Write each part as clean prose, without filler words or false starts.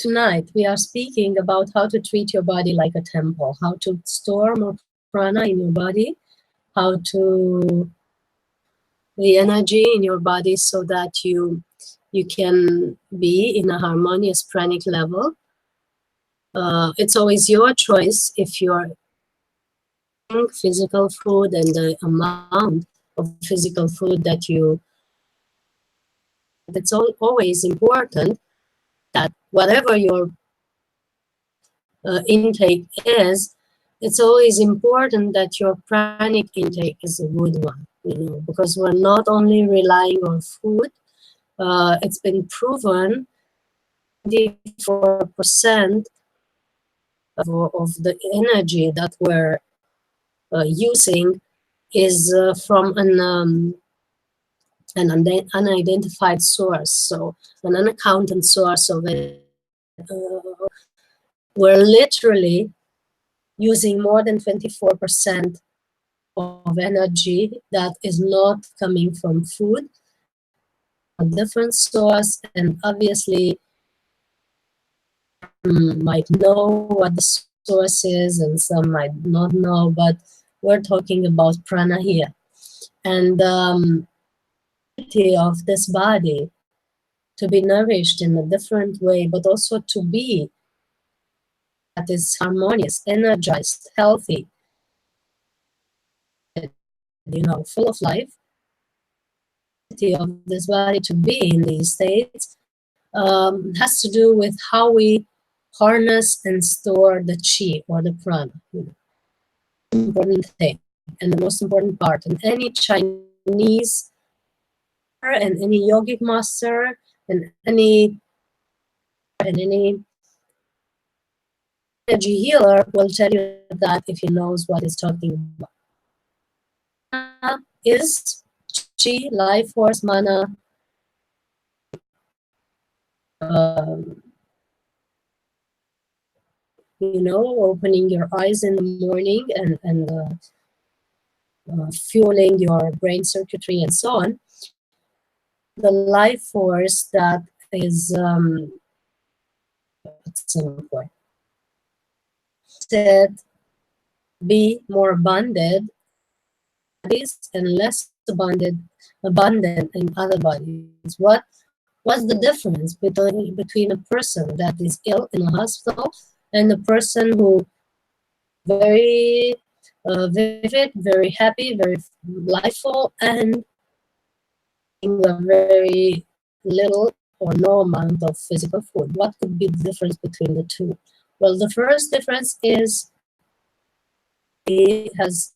Tonight, we are speaking about how to treat your body like a temple, how to store more prana in your body, how to the energy in your body so that you can be in a harmonious pranic level. It's always your choice if you're eating physical food and the amount of physical food that you. It's always important that whatever your intake is, it's always important that your pranic intake is a good one, because we're not only relying on food. It's been proven 94% of the energy that we're using is from an unidentified source, so an unaccounted source of it. We're literally using more than 24% of energy that is not coming from food, a different source, and obviously might know what the source is and some might not know, but we're talking about prana here. And the ability of this body to be nourished in a different way, but also to be that is harmonious, energized, healthy, full of life. The ability of this body to be in these states has to do with how we harness and store the chi or the prana. Important thing and the most important part. And any Chinese and any yogic master and any energy healer will tell you that if he knows what he's talking about. Mana is chi, life force, mana. Opening your eyes in the morning and fueling your brain circuitry and so on. The life force that is said be more abundant and less abundant in other bodies. What's the difference between a person that is ill in a hospital and a person who very vivid, very happy, very lifeful, and a very little or no amount of physical food? What could be the difference between the two? Well, the first difference is it has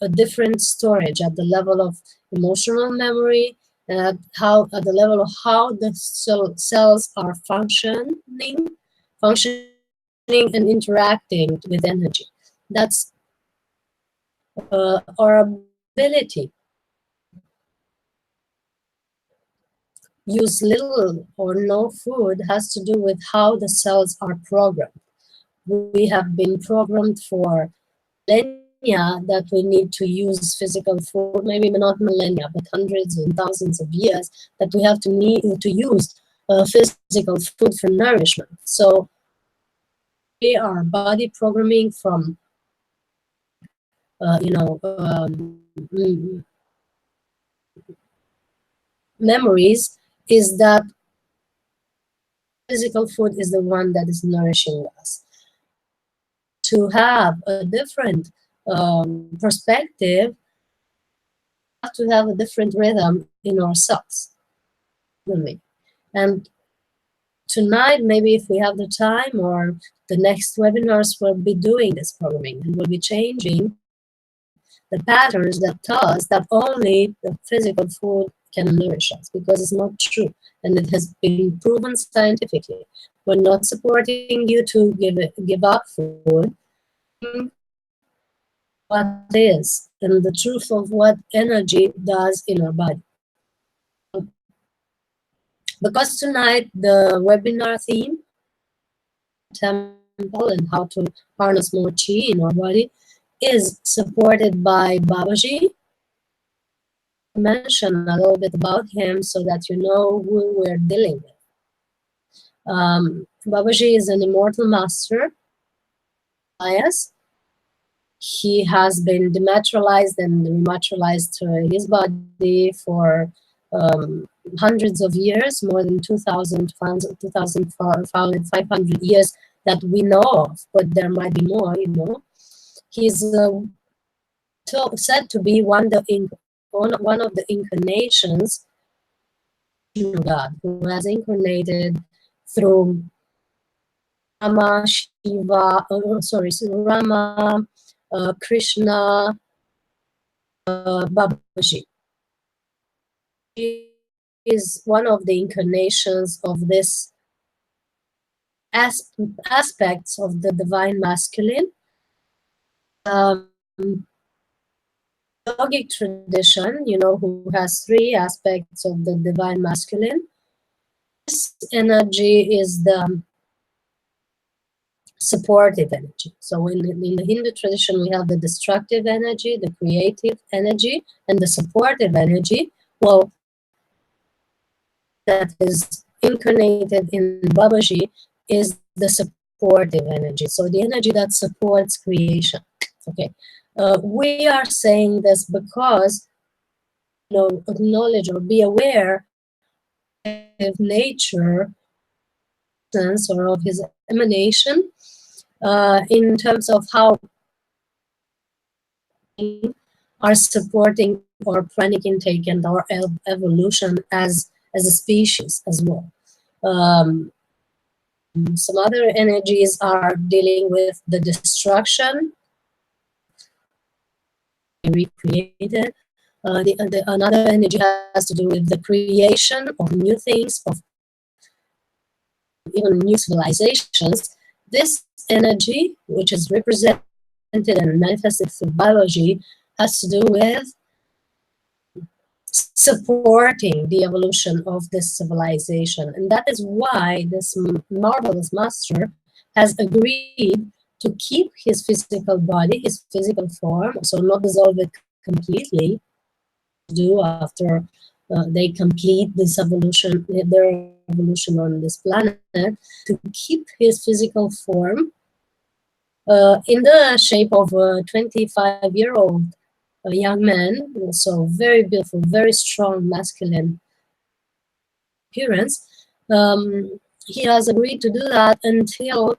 a different storage at the level of emotional memory, and at the level of how the cells are functioning and interacting with energy. That's our ability. Use little or no food has to do with how the cells are programmed. We have been programmed for millennia that we need to use physical food, maybe not millennia, but hundreds and thousands of years that we have to need to use physical food for nourishment. So our body programming from memories is that physical food is the one that is nourishing us. To have a different perspective, we have to have a different rhythm in ourselves. And tonight, maybe if we have the time, or the next webinars, we'll be doing this programming and we'll be changing the patterns that tell us that only the physical food can nourish us, because it's not true, and it has been proven scientifically. We're not supporting you to give up food. What is, and the truth of what energy does in our body. Because tonight the webinar theme, temple and how to harness more chi in our body, is supported by Babaji. Mention a little bit about him so that you know who we're dealing with. Babaji is an immortal master, Himalayas. He has been dematerialized and rematerialized his body for hundreds of years, more than 2,500 years that we know of, but there might be more, you know. He's said to be one of the incarnations of God, who has incarnated through Rama, Shiva, Rama, Krishna, Babaji. He is one of the incarnations of this aspects of the divine masculine. Yogic tradition, you know, who has three aspects of the divine masculine. This energy is the supportive energy. So in the Hindu tradition, we have the destructive energy, the creative energy, and the supportive energy. Well, that is incarnated in Babaji is the supportive energy. So the energy that supports creation. Okay, we are saying this because, you know, acknowledge or be aware of nature or of his emanation in terms of how are supporting our pranic intake and our evolution as a species as well. Some other energies are dealing with the destruction, recreated. Another energy has to do with the creation of new things, of even new civilizations. This energy, which is represented and manifested through biology, has to do with supporting the evolution of this civilization. And that is why this marvelous master has agreed to keep his physical body, his physical form, so not dissolve it completely, do after they complete this evolution, their evolution on this planet, to keep his physical form in the shape of a 25-year-old young man, so very beautiful, very strong masculine appearance. He has agreed to do that until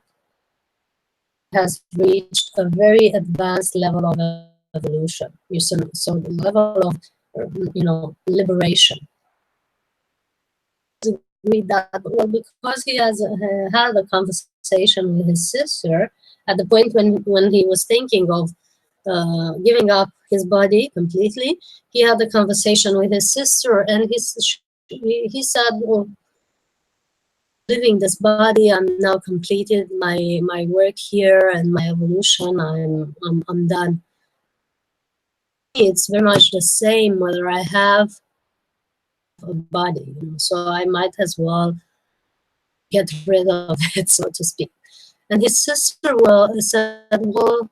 he has reached a very advanced level of evolution. So the level of, you know, liberation. Agreed that, well, because he has had a conversation with his sister at the point when he was thinking of giving up his body completely, he had a conversation with his sister, and he said, well, leaving this body, I'm now completed my work here and my evolution. I'm done. It's very much the same whether I have a body, you know, so I might as well get rid of it, so to speak. And his sister said, well,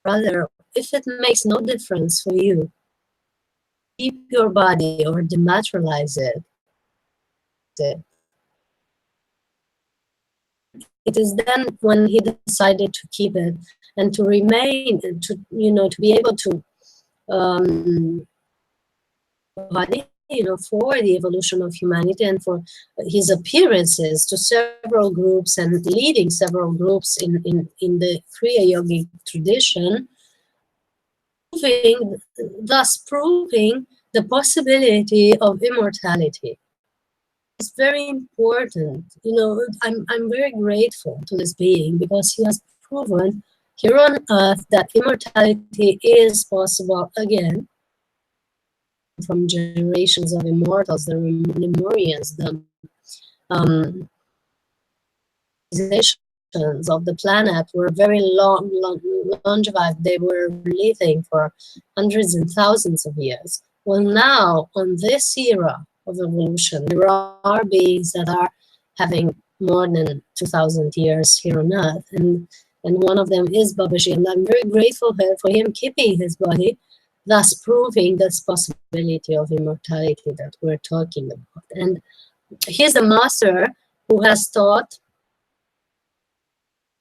brother, if it makes no difference for you, keep your body or dematerialize it. It is then when he decided to keep it and to remain, to, you know, to be able to body, you know, for the evolution of humanity and for his appearances to several groups and leading several groups in the Kriya Yogic tradition, thus proving the possibility of immortality. It's very important. You know, I'm very grateful to this being because he has proven here on earth that immortality is possible again from generations of immortals, the Lemurians, the civilizations of the planet were very longevous. They were living for hundreds and thousands of years. Well, now, on this era of evolution, there are beings that are having more than 2,000 years here on Earth, and one of them is Babaji, and I'm very grateful for him keeping his body, thus proving this possibility of immortality that we're talking about. And he's the master who has taught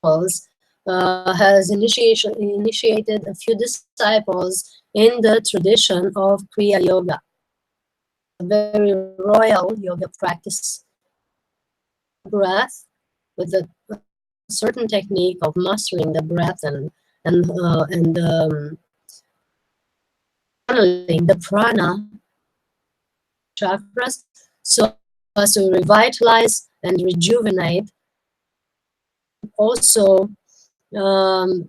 has initiated a few disciples in the tradition of Kriya Yoga, a very royal yoga practice, breath with a certain technique of mastering the breath and channeling the prana chakras so as to revitalize and rejuvenate, also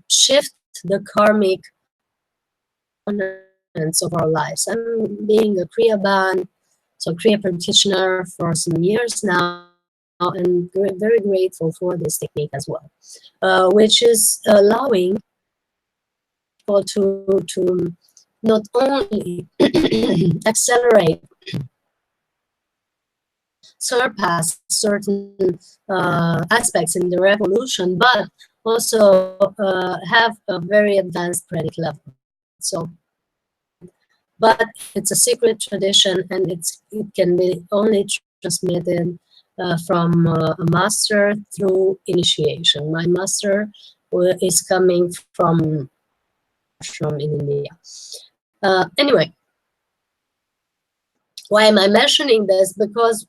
shift the karmic components of our lives. I'm being a Kriya Ban, so Kriya practitioner for some years now, and very grateful for this technique as well, which is allowing people to not only accelerate, surpass certain aspects in the revolution, but also have a very advanced pranic level. So, but it's a secret tradition, and it can be only transmitted from a master through initiation. My master is coming from in India. Anyway, why am I mentioning this? Because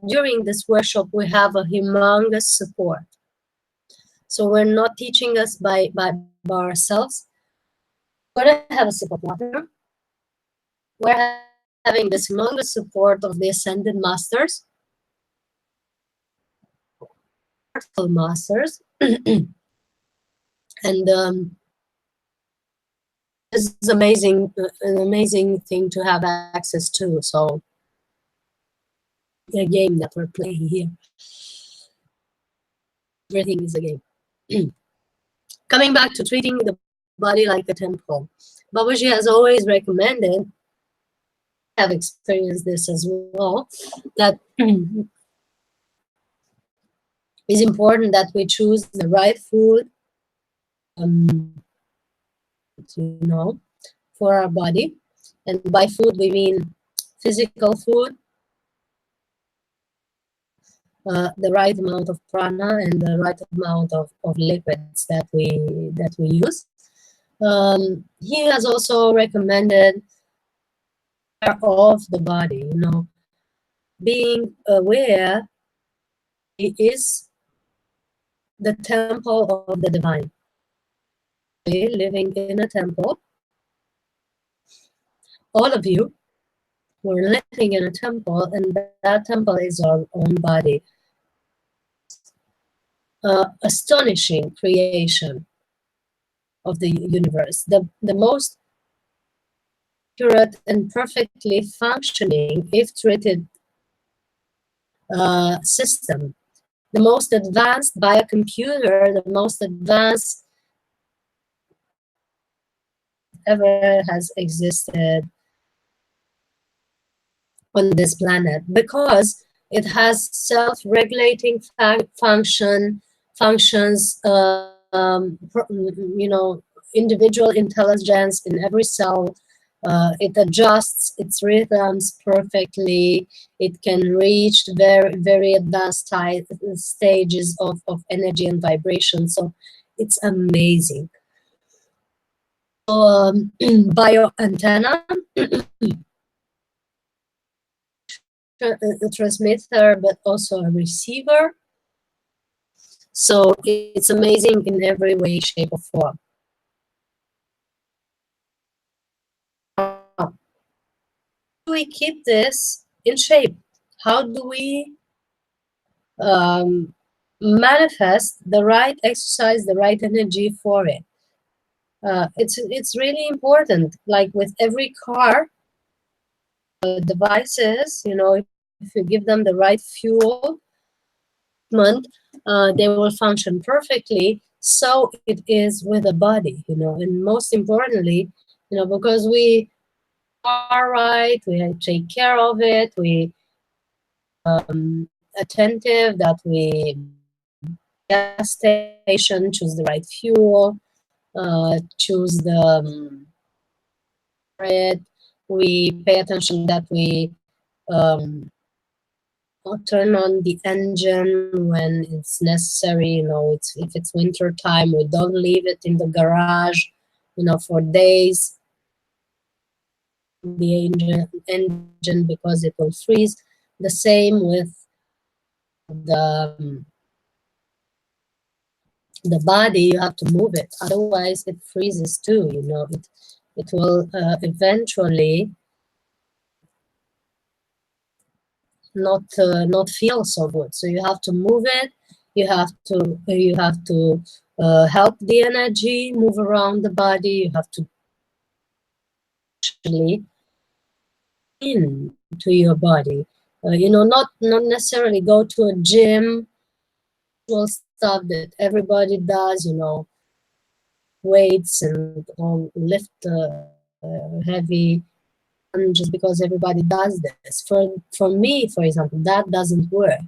during this workshop, we have a humongous support. So we're not teaching us by ourselves. We're going to have a sip of water. We're having this humongous support of the Ascended Masters, masters, and this is amazing, an amazing thing to have access to. So, a game that we're playing here. Everything is a game. Coming back to treating the body like a temple, Babaji has always recommended, I have experienced this as well, that it's important that we choose the right food, for our body. And by food, we mean physical food, the right amount of prana and the right amount of liquids that we use. He has also recommended care of the body, being aware is the temple of the divine. Living in a temple, all of you, we're living in a temple, and that temple is our own body. Astonishing creation of the universe, the most accurate and perfectly functioning, if treated, system, the most advanced by a computer, the most advanced ever has existed on this planet, because it has self-regulating functions, individual intelligence in every cell. It adjusts its rhythms perfectly. It can reach very, very advanced stages of energy and vibration. So it's amazing. Bio antenna, a transmitter, but also a receiver. So it's amazing in every way, shape, or form. How do we keep this in shape? How do we manifest the right exercise, the right energy for it? It's really important. Like with every car, devices, if you give them the right fuel, they will function perfectly. So it is with the body, and most importantly, because we are right, we take care of it, we attentive, that we gas station, choose the right fuel, choose the we pay attention that we turn on the engine when it's necessary. If it's winter time, we don't leave it in the garage, for days. The engine because it will freeze. The same with the the body. You have to move it, otherwise it freezes too. It will eventually not feel so good. So you have to move it. You have to help the energy move around the body. You have to actually into your body. Not necessarily go to a gym. Stuff that everybody does. Weights and lift heavy just because everybody does this. For me, for example, that doesn't work.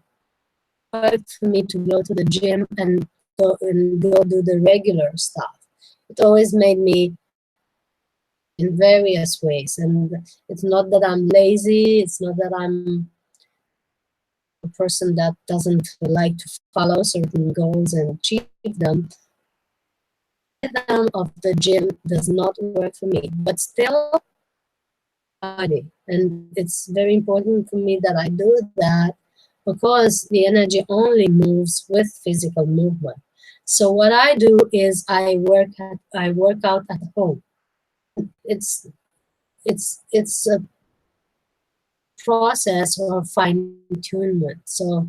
For me to go to the gym and go do the regular stuff. It always made me in various ways, and it's not that I'm lazy. It's not that I'm a person that doesn't like to follow certain goals and achieve them. The rhythm of the gym does not work for me, but still body. And it's very important for me that I do that because the energy only moves with physical movement. So what I do is I work out at home. It's a process of fine-tunement. So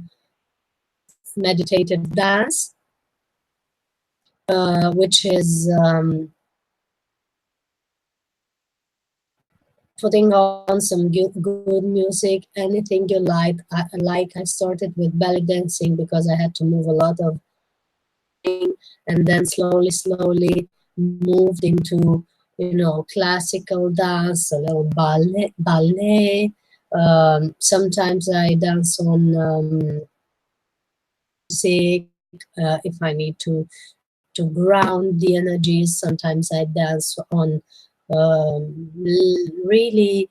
meditative dance, which is putting on some good music, anything you like. I started with belly dancing because I had to move a lot of things, and then slowly moved into classical dance, a little ballet. Sometimes I dance on music if I need to ground the energies. Sometimes I dance on really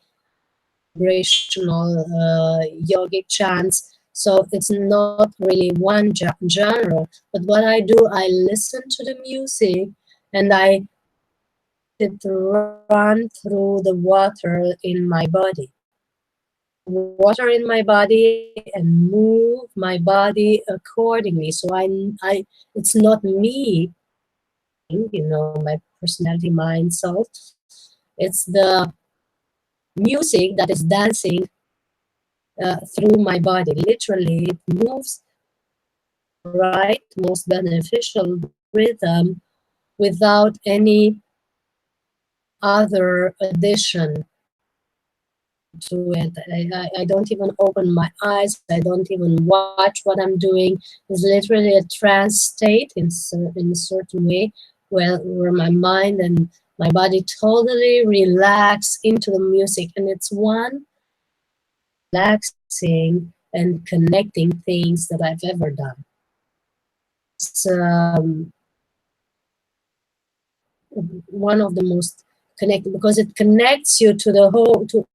vibrational yogic chants. So it's not really one genre, but what I do, I listen to the music and I let it run through the water in my body. Water in my body and move my body accordingly. So it's not me, my personality, mind, soul. It's the music that is dancing through my body. Literally, it moves right, most beneficial rhythm without any other addition to it. I don't even open my eyes. I don't even watch what I'm doing. It's literally a trance state in a certain way where my mind and my body totally relax into the music. And it's one relaxing and connecting things that I've ever done. It's one of the most connected because it connects you to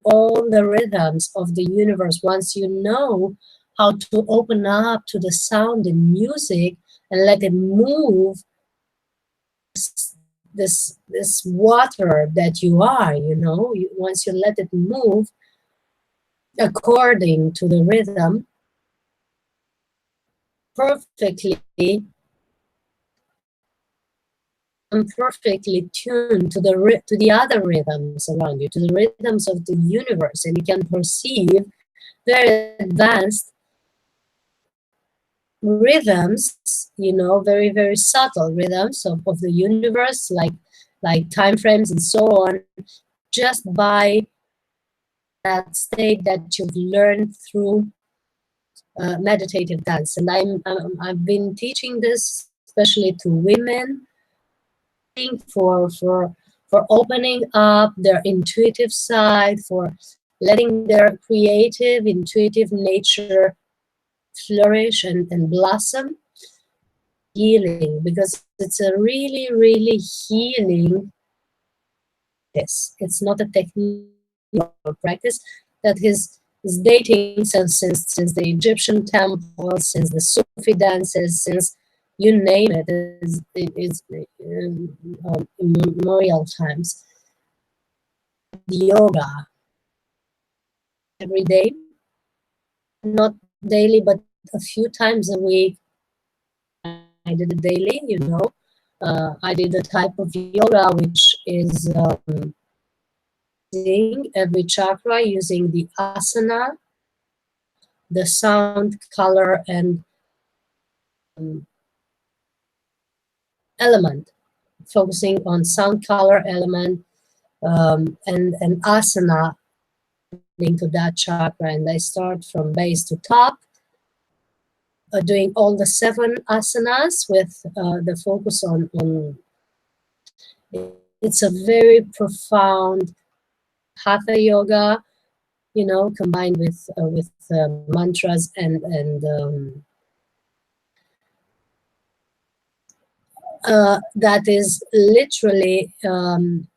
all the rhythms of the universe. Once you know how to open up to the sound in music and let it move, this water that you are, once you let it move according to the rhythm perfectly, I'm perfectly tuned to the other rhythms around you, to the rhythms of the universe, and you can perceive very advanced rhythms, very, very subtle rhythms of the universe, like time frames and so on, just by that state that you've learned through meditative dance. And I've been teaching this especially to women for opening up their intuitive side, for letting their creative, intuitive nature flourish and blossom. Healing, because it's a really, really healing practice. It's not a technical practice that is is dating since the Egyptian temples, since the Sufi dances, since you name it, is immemorial times. The yoga every day, not daily, but a few times a week. I did it daily, you know. I did a type of yoga which is every chakra using the asana, the sound, color, and element, focusing on sound, color, element, and asana into that chakra. And I start from base to top, doing all the 7 asanas with the focus on. It's a very profound hatha yoga, you know, combined with mantras and that is literally and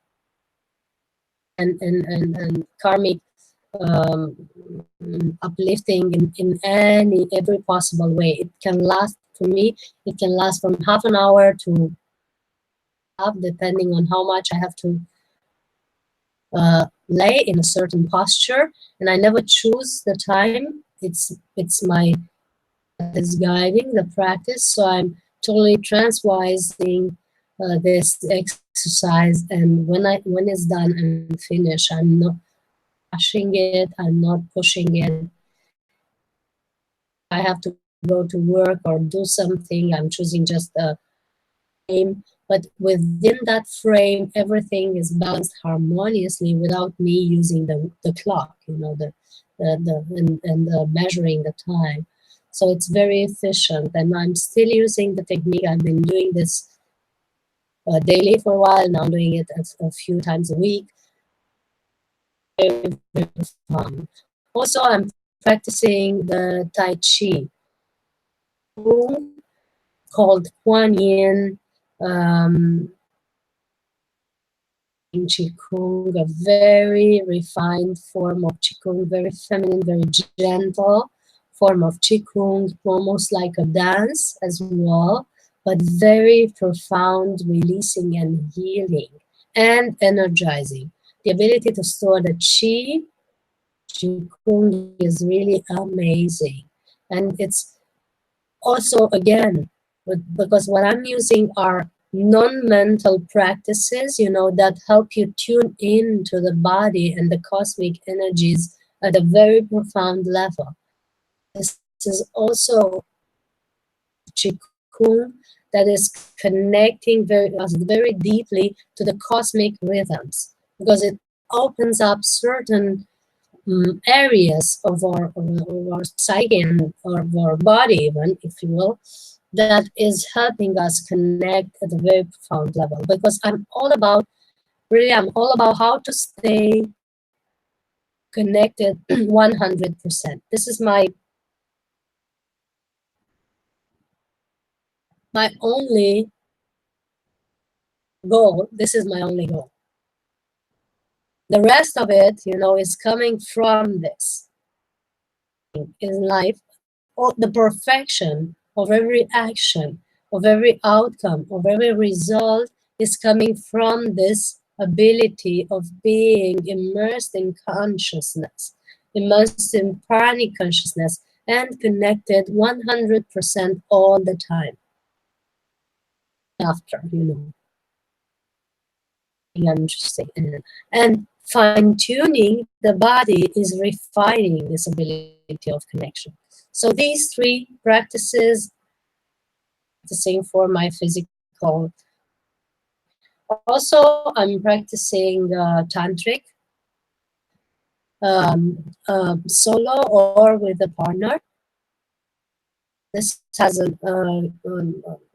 karmic uplifting in every possible way. It can last, for me, it can last from half an hour to half, depending on how much I have to lay in a certain posture, and I never choose the time. It's my is guiding the practice, so I'm totally transvising this exercise. And when it's done and finished, I'm not rushing it. I'm not pushing it. I have to go to work or do something. I'm choosing just a frame, but within that frame, everything is balanced harmoniously without me using the clock, you know, and measuring the time. So it's very efficient, and I'm still using the technique. I've been doing this daily for a while, now I'm doing it a few times a week. Very, very fun. Also, I'm practicing the Tai Chi, called Kuan Yin, Qigong, a very refined form of Qigong, very feminine, very gentle form of Qigong, almost like a dance as well, but very profound, releasing and healing and energizing. The ability to store the Qi, Qigong, is really amazing. And it's also, again, because what I'm using are non-mental practices, you know, that help you tune in to the body and the cosmic energies at a very profound level. This is also Qigong that is connecting very deeply to the cosmic rhythms, because it opens up certain areas of our psyche and of our body, even, if you will, that is helping us connect at a very profound level. Because I'm all about how to stay connected 100%. This is my only goal. This is my only goal. The rest of it, you know, is coming from this in life. The perfection of every action, of every outcome, of every result is coming from this ability of being immersed in consciousness, immersed in pranic consciousness, and connected 100% all the time. After, you know, interesting. And fine-tuning the body is refining this ability of connection. So these 3 practices, practicing for my physical. Also, I'm practicing tantric, solo or with a partner. This has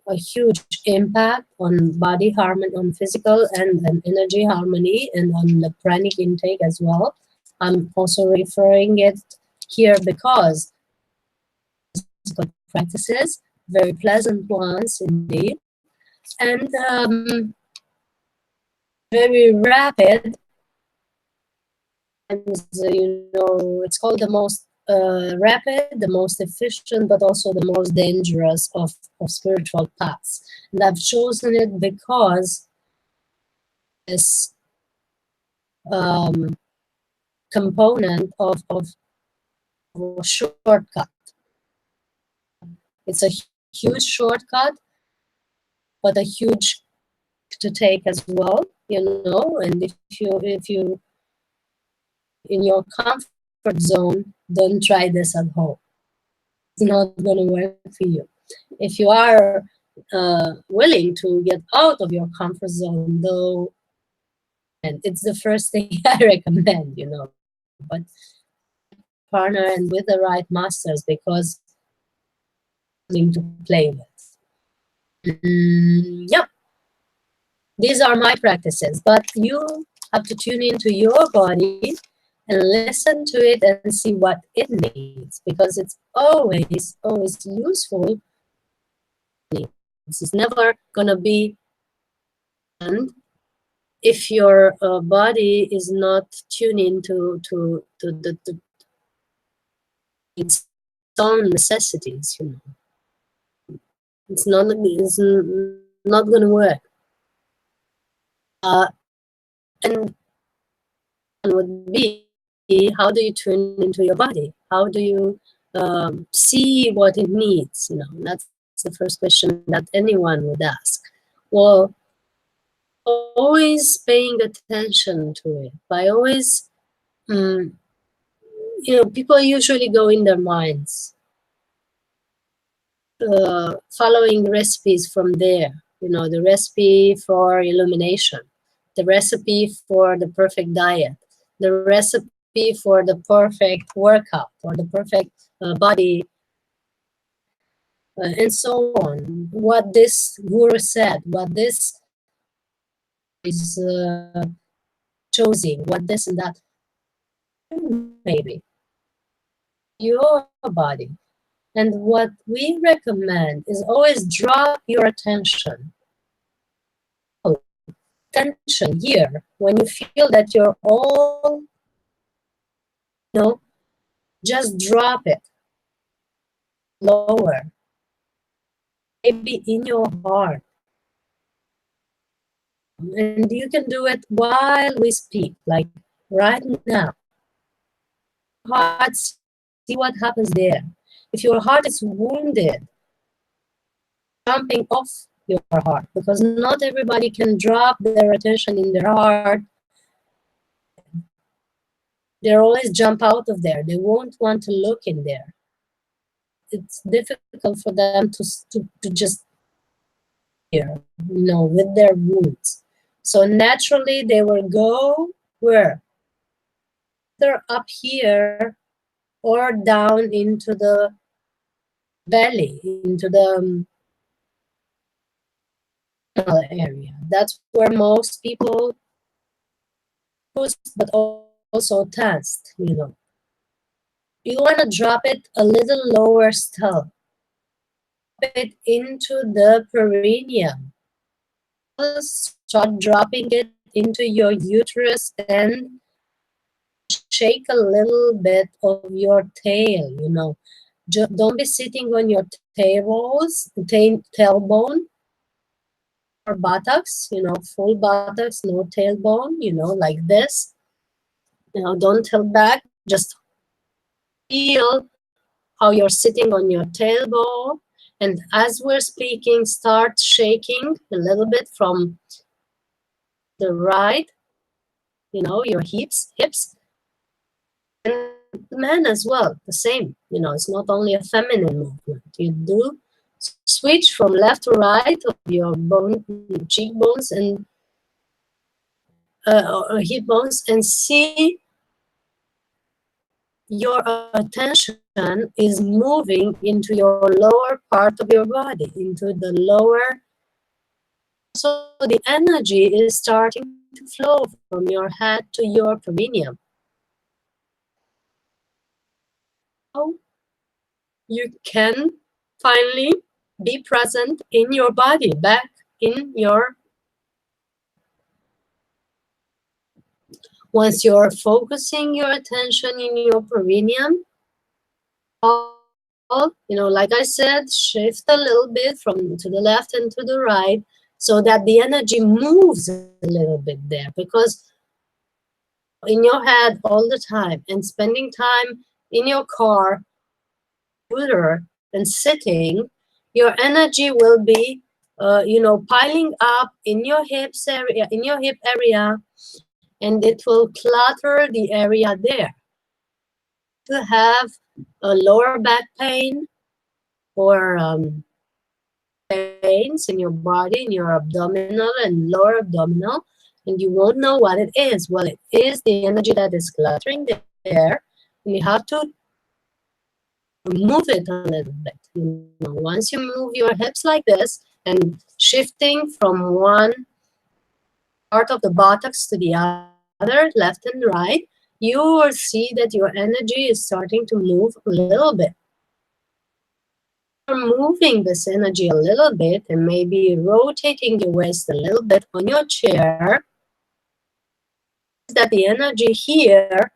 a huge impact on body harmony, on physical and energy harmony, and on the pranic intake as well. I'm also referring it here because practices, very pleasant ones indeed, and very rapid it's called the most rapid, the most efficient, but also the most dangerous of spiritual paths. And I've chosen it because this component of a shortcut. It's a huge shortcut, but a huge to take as well, and if you in your comfort zone, don't try this at home. It's not going to work for you. If you are willing to get out of your comfort zone, though, and it's the first thing I recommend, but partner and with the right masters, because something to play with. Yep. These are my practices, but you have to tune into your body and listen to it and see what it needs, because it's always useful. It's never gonna be, and if your body is not tuning to its own necessities, it's not gonna work. And would be, how do you tune into your body? How do you see what it needs? That's the first question that anyone would ask. Well, always paying attention to it, by always, people usually go in their minds, following recipes from there, the recipe for illumination, the recipe for the perfect diet, the recipe for the perfect workout or the perfect body, and so on. What this guru said, what this is choosing, what this and that, maybe your body. And what we recommend is always drop your attention. Attention here, when you feel that you're all, just drop it lower, maybe in your heart. And you can do it while we speak, like right now. Heart, see what happens there. If your heart is wounded, jumping off your heart, because not everybody can drop their attention in their heart. They always jump out of there. They won't want to look in there. It's difficult for them to just hear, with their wounds. So naturally, they will go where? Either up here or down into the belly, into the area. That's where most people lose, but also test. You want to drop it a little lower still. Drop it into the perineum. Start dropping it into your uterus and shake a little bit of your tail. Don't be sitting on your tailbone or buttocks, full buttocks, no tailbone, like this. Don't tilt back, just feel how you're sitting on your tailbone. And as we're speaking, start shaking a little bit from the right, your hips, and the man as well, the same. It's not only a feminine movement. You do switch from left to right of your cheekbones and hip bones, and see your attention is moving into your lower part of your body, into the lower. So the energy is starting to flow from your head to your perineum. How you can finally be present in your body, back in your. Once you're focusing your attention in your perineum, like I said, shift a little bit from to the left and to the right so that the energy moves a little bit there. Because in your head all the time and spending time in your car, computer, and sitting, your energy will be, piling up in your hip area, and it will clutter the area there. To have a lower back pain or pains in your body, in your abdominal and lower abdominal, and you won't know what it is. Well, it is the energy that is cluttering there, and you have to move it a little bit. Once you move your hips like this and shifting from one part of the buttocks to the other, left and right, you will see that your energy is starting to move a little bit. You're moving this energy a little bit and maybe rotating your waist a little bit on your chair, that the energy here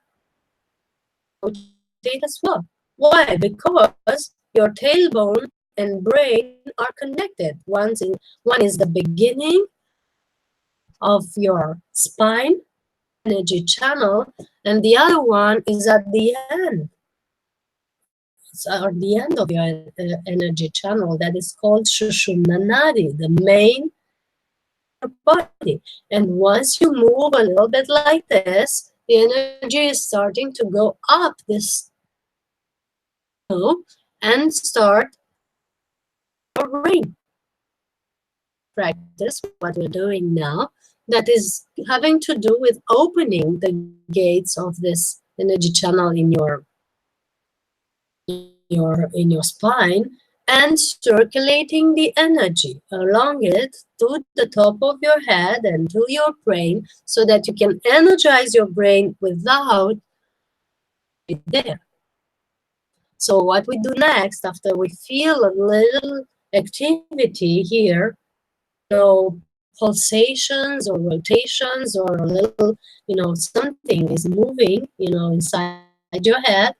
rotate as well. Why? Because your tailbone and brain are connected. One is the beginning of your spine energy channel, and the other one is at the end. Or the end of your energy channel that is called Shushumna Nadi, the main body. And once you move a little bit like this, the energy is starting to go up this and start your brain. Practice what we're doing now, that is having to do with opening the gates of this energy channel in your spine and circulating the energy along it to the top of your head and to your brain so that you can energize your brain without it there. So what we do next, after we feel a little activity here, pulsations or rotations or a little, something is moving, inside your head,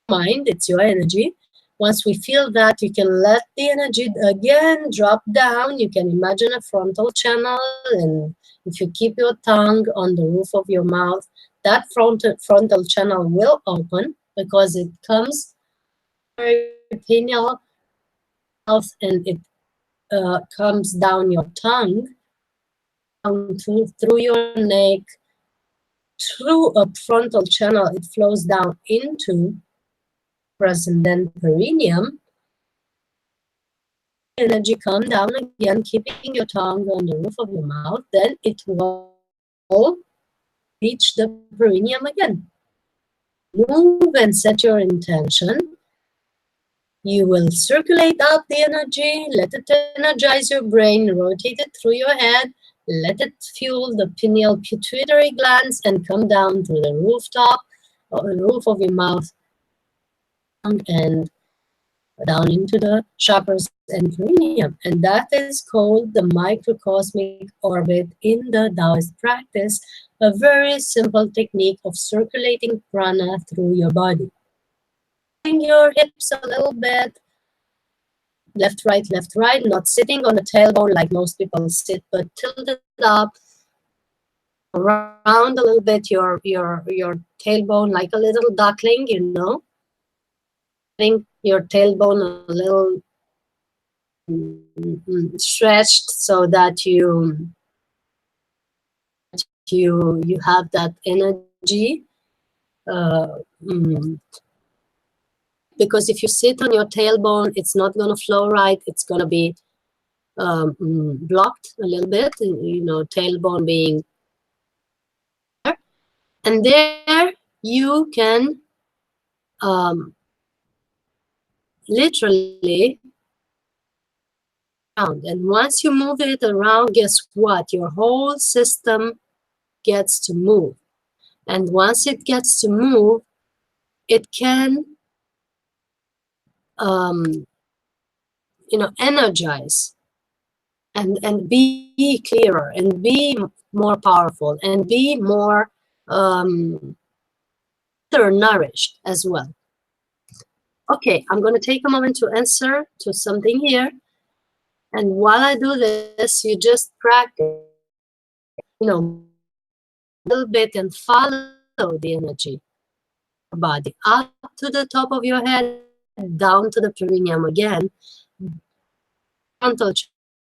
mind, it's your energy. Once we feel that, you can let the energy again drop down. You can imagine a frontal channel, and if you keep your tongue on the roof of your mouth, that frontal channel will open because it comes very pineal mouth, and it comes down your tongue, through your neck, through a frontal channel. It flows down into present then perineum. Energy come down again, keeping your tongue on the roof of your mouth. Then it will reach the perineum again. Move and set your intention. You will circulate up the energy, let it energize your brain, rotate it through your head, let it fuel the pineal pituitary glands and come down to the roof of your mouth and down into the chakras and perineum. And that is called the microcosmic orbit in the Taoist practice, a very simple technique of circulating prana through your body. Moving your hips a little bit, left, right, not sitting on the tailbone like most people sit, but tilted up, around a little bit your tailbone like a little duckling, having your tailbone a little stretched so that you have that energy. Because if you sit on your tailbone, it's not going to flow right. It's going to be blocked a little bit, tailbone being there. And there you can literally around. And once you move it around, guess what? Your whole system gets to move. And once it gets to move, it can energize and be clearer and be more powerful and be more better nourished as well. Okay, I'm going to take a moment to answer to something here. And while I do this, you just practice, a little bit and follow the energy. Body up to the top of your head, down to the perineum again. Frontal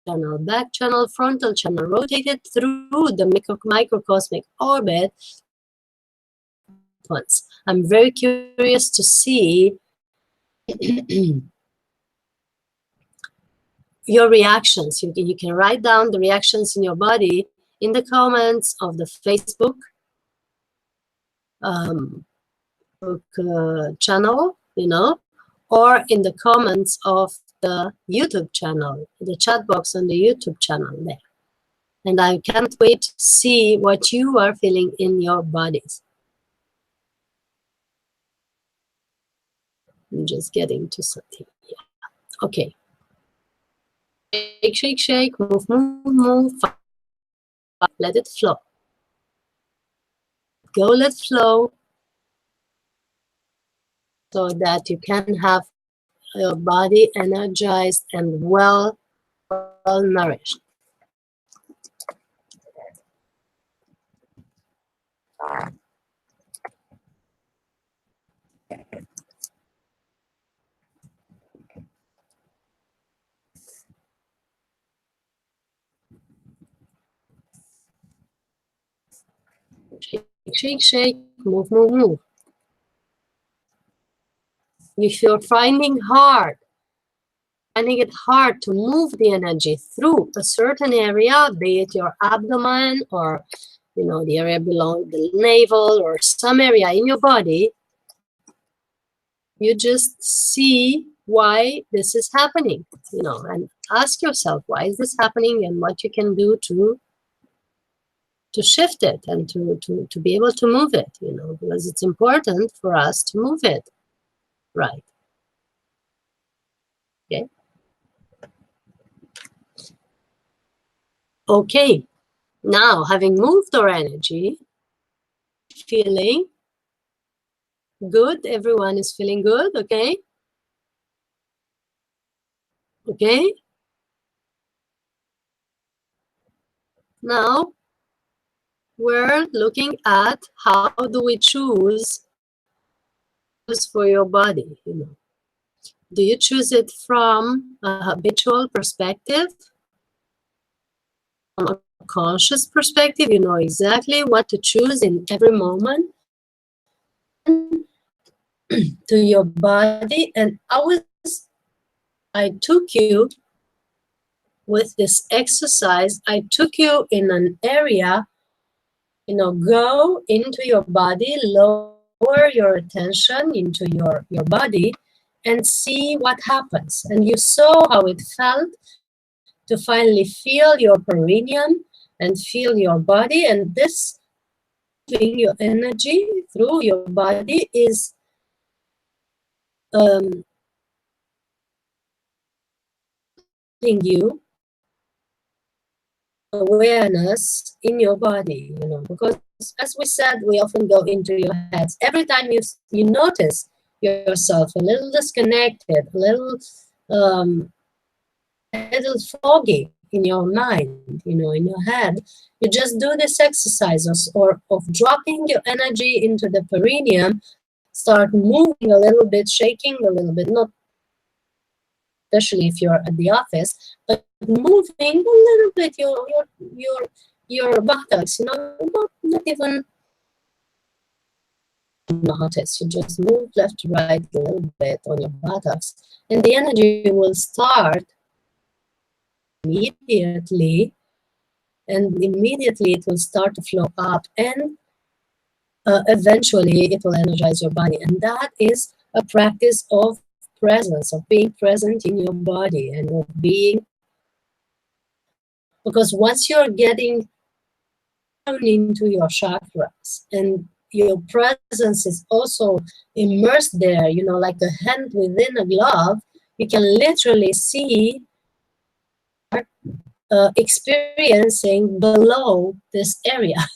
channel, back channel, frontal channel, rotate it through the microcosmic orbit once. I'm very curious to see your reactions. You can write down the reactions in your body in the comments of the Facebook channel, or in the comments of the YouTube channel, the chat box on the YouTube channel there. And I can't wait to see what you are feeling in your bodies. I'm just getting to something here. Okay. Shake, shake, shake, move, move, move. Let it flow. Go, let flow. So that you can have your body energized and well nourished. Shake, shake, shake, move, move, move. If you're finding it hard to move the energy through a certain area, be it your abdomen or the area below the navel or some area in your body, you just see why this is happening, and ask yourself, why is this happening, and what you can do to shift it and to be able to move it, because it's important for us to move it right. Okay. Okay. Now, having moved our energy, feeling good. Everyone is feeling good, okay? Okay. Now, we're looking at how do we choose for your body, Do you choose it from a habitual perspective? From a conscious perspective, you know exactly what to choose in every moment to your body. And I took you with this exercise, I took you in an area, go into your body, lower your attention into your body and see what happens. And you saw how it felt to finally feel your perineum and feel your body. And this moving your energy through your body is you awareness in your body, because as we said, we often go into your heads. Every time you notice yourself a little disconnected, a little foggy in your mind, in your head, you just do this exercise of dropping your energy into the perineum, start moving a little bit, shaking a little bit, not especially if you're at the office, but moving a little bit your buttocks, not even notice. You just move left to right a little bit on your buttocks, and the energy will start immediately, and immediately it will start to flow up, and eventually it will energize your body. And that is a practice of presence, of being present in your body, and of being, because once you're getting down into your chakras and your presence is also immersed there, like a hand within a glove, you can literally see experiencing below this area,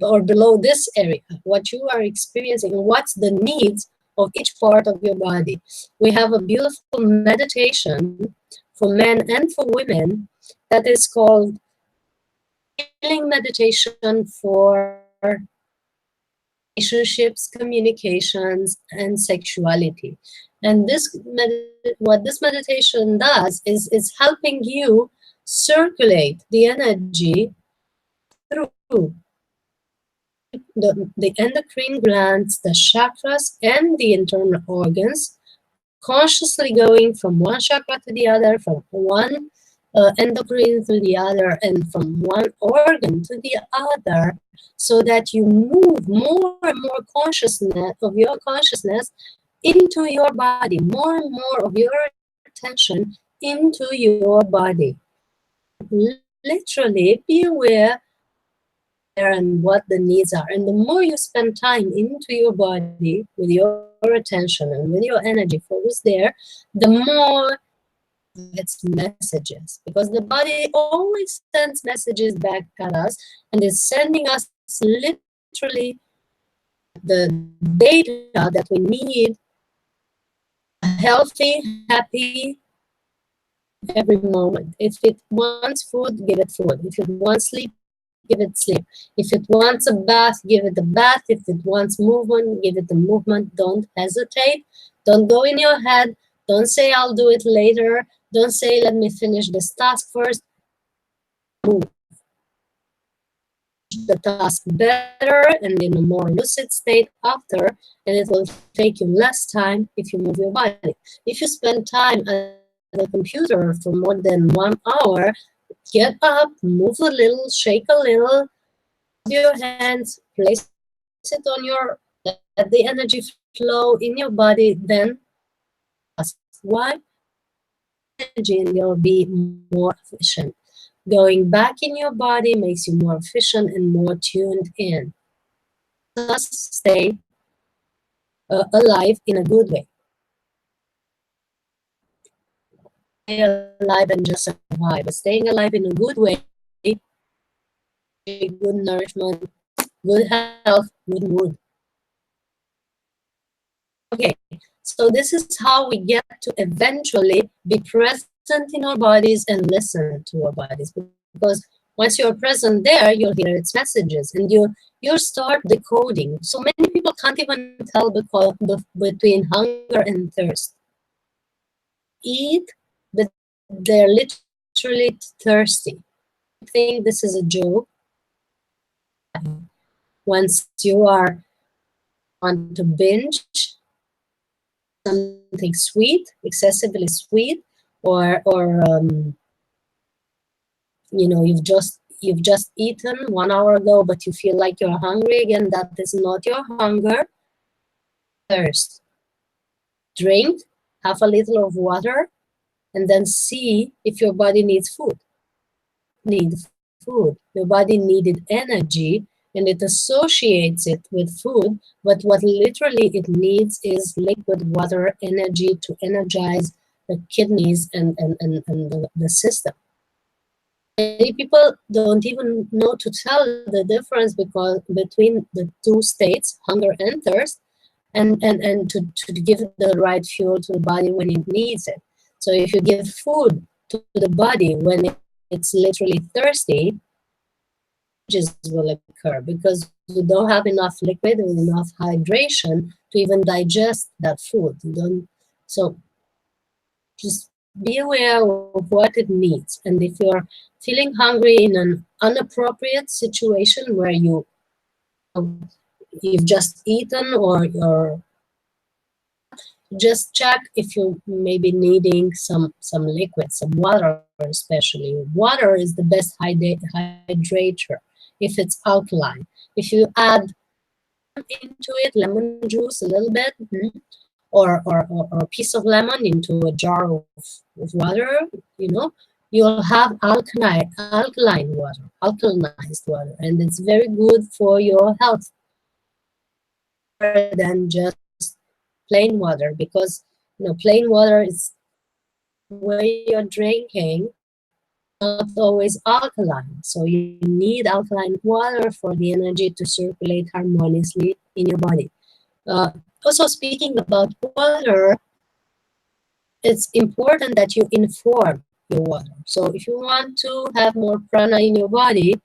or below this area, what you are experiencing, what's the needs of each part of your body. We have a beautiful meditation for men and for women that is called healing meditation for relationships, communications, and sexuality. And what this meditation does is helping you circulate the energy through the endocrine glands, the chakras, and the internal organs, consciously going from one chakra to the other, from one endocrine to the other, and from one organ to the other, so that you move more and more consciousness of your consciousness into your body, more and more of your attention into your body. Literally be aware and what the needs are. And the more you spend time into your body with your attention and with your energy focused there, the more its messages, because the body always sends messages back at us and is sending us literally the data that we need, healthy, happy, every moment. If it wants food, give it food. If it wants sleep, give it sleep. If it wants a bath, give it a bath. If it wants movement, give it the movement. Don't hesitate. Don't go in your head. Don't say, I'll do it later. Don't say, let me finish this task first. Move. The task better and in a more lucid state after, and it will take you less time if you move your body. If you spend time at the computer for more than 1 hour, get up, move a little, shake a little, your hands, place it on your, let the energy flow in your body, then ask why energy, and you'll be more efficient. Going back in your body makes you more efficient and more tuned in. Just stay alive in a good way. Stay alive and just survive. But staying alive in a good way, good nourishment, good health, good mood. Okay, so this is how we get to eventually be present in our bodies and listen to our bodies. Because once you're present there, you'll hear its messages and you'll start decoding. So many people can't even tell between hunger and thirst. Eat, but they're literally thirsty. I think this is a joke. Once you are on to binge something sweet, excessively sweet, or you know, you've just eaten 1 hour ago, but you feel like you're hungry again. That is not your hunger. Thirst. Drink, have a little of water, and then see if your body needs food. Need food. Your body needed energy, and it associates it with food, but what literally it needs is liquid water energy to energize the kidneys and the system. Many people don't even know to tell the difference between the two states, hunger and thirst, and to give the right fuel to the body when it needs it. So if you give food to the body when it's literally thirsty, changes will occur because you don't have enough liquid or enough hydration to even digest that food. You don't. So just be aware of what it needs. And if you're feeling hungry in an inappropriate situation where you've just eaten, or you're, just check if you may be needing some liquid, some water especially. Water is the best hydrator if it's alkaline. If you add into it lemon juice a little bit, or a piece of lemon into a jar of water, you know, you'll have alkaline water, alkalized water, and it's very good for your health rather than just plain water, because you know plain water is where you're drinking not always alkaline. So you need alkaline water for the energy to circulate harmoniously in your body. Also, speaking about water, it's important that you inform your water. So if you want to have more prana in your body,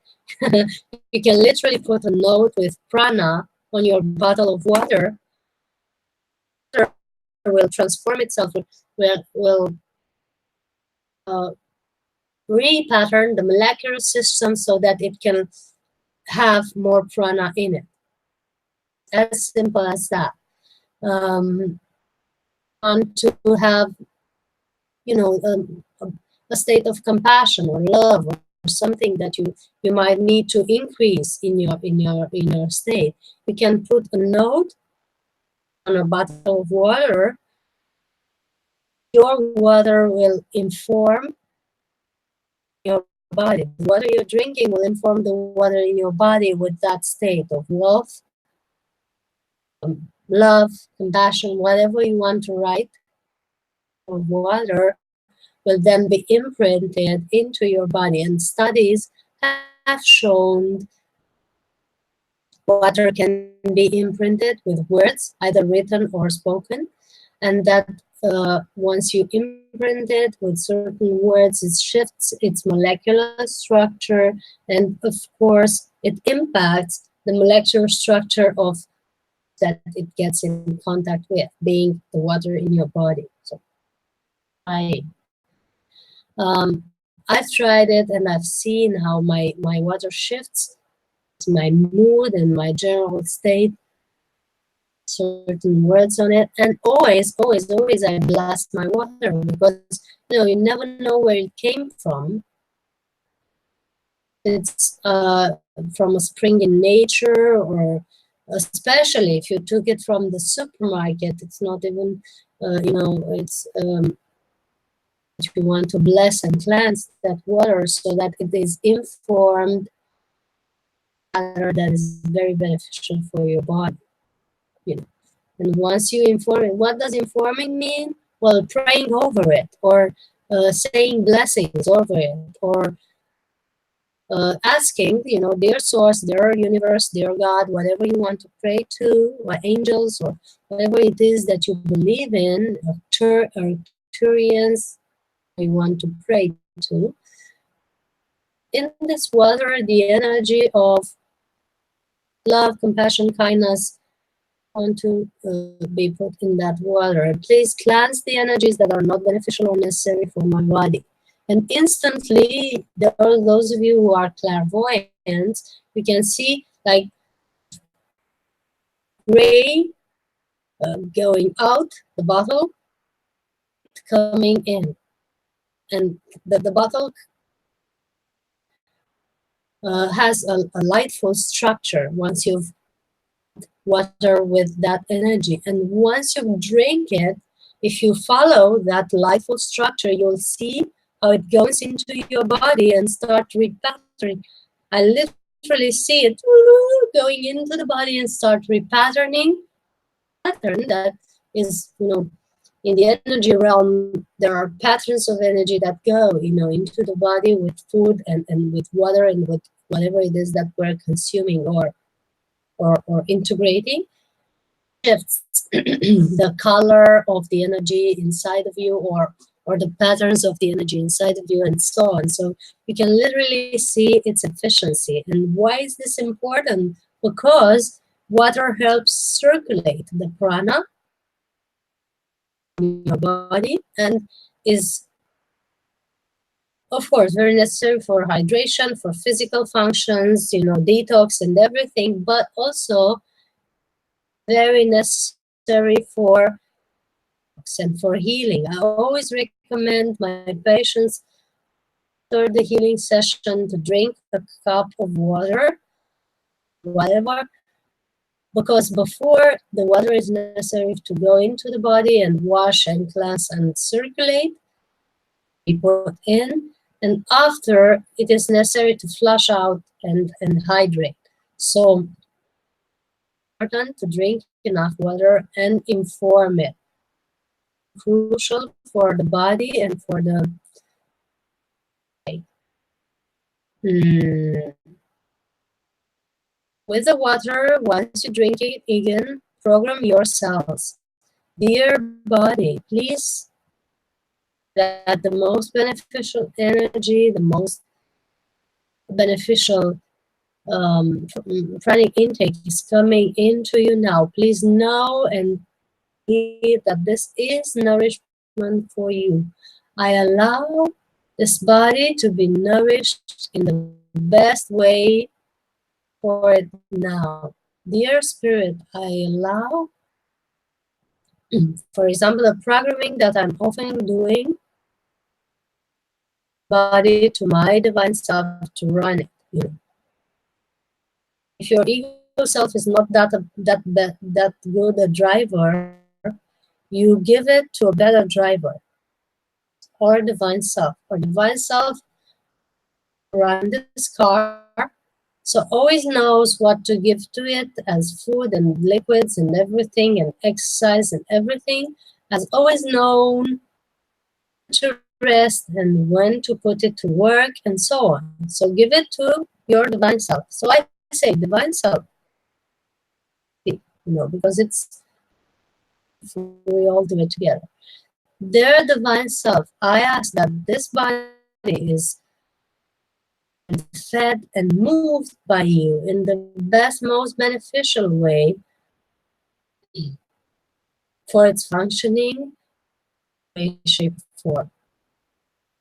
you can literally put a note with prana on your bottle of water. Water will transform itself, will uh, repattern the molecular system so that it can have more prana in it. As simple as that. Want to have, you know, a state of compassion or love or something that you might need to increase in your state. You can put a note on a bottle of water. Your water will inform your body. The water you're drinking will inform the water in your body with that state of love, compassion, whatever you want to write. Water will then be imprinted into your body, and studies have shown water can be imprinted with words, either written or spoken, and that once you imprint it with certain words, it shifts its molecular structure, and of course, it impacts the molecular structure of that it gets in contact with, being the water in your body. So, I've tried it, and I've seen how my water shifts, my mood and my general state, certain words on it, and always I blast my water, because you never know where it came from. It's from a spring in nature, or especially if you took it from the supermarket, it's not even it's if you want to bless and cleanse that water so that it is informed matter that is very beneficial for your body. And once you inform it, what does informing mean? Well, praying over it, or saying blessings over it, or asking, dear source, dear universe, dear God, whatever you want to pray to, or angels, or whatever it is that you believe in, or Arcturians you want to pray to. In this water, the energy of love, compassion, kindness want to be put in that water. Please cleanse the energies that are not beneficial or necessary for my body. And instantly, there are those of you who are clairvoyant, you can see like gray going out the bottle, coming in, and the bottle has a lightful structure once you've water with that energy. And once you drink it, if you follow that lightful structure, you'll see how it goes into your body and start repattering. I literally see it going into the body and start repatterning. Pattern that is, in the energy realm, there are patterns of energy that go, into the body with food and with water and with whatever it is that we're consuming or integrating. Shifts the color of the energy inside of you, or the patterns of the energy inside of you, and so on. So you can literally see its efficiency. And why is this important? Because water helps circulate the prana in your body, and is, of course, very necessary for hydration, for physical functions, detox and everything, but also very necessary for and for healing. I always recommend my patients after the healing session to drink a cup of water, whatever, because before, the water is necessary to go into the body and wash and cleanse and circulate, be put in, and after, it is necessary to flush out and hydrate. So, important to drink enough water and inform it. Crucial for the body and for the Mm. With the water, once you drink it again, program your cells. Dear body, please, that the most beneficial energy, the most beneficial pranic intake is coming into you now. Please know and believe that this is nourishment for you. I allow this body to be nourished in the best way for it now. Dear Spirit, I allow, for example, the programming that I'm often doing, body to my divine self to run it. You know, if your ego self is not that good a driver, you give it to a better driver or divine self. Or divine self run this car, so always knows what to give to it as food and liquids and everything and exercise and everything, has always known to rest and when to put it to work and so on. So give it to your divine self. So I say divine self, because it's we all do it together. Their divine self, I ask that this body is fed and moved by you in the best, most beneficial way for its functioning, way, shape, form.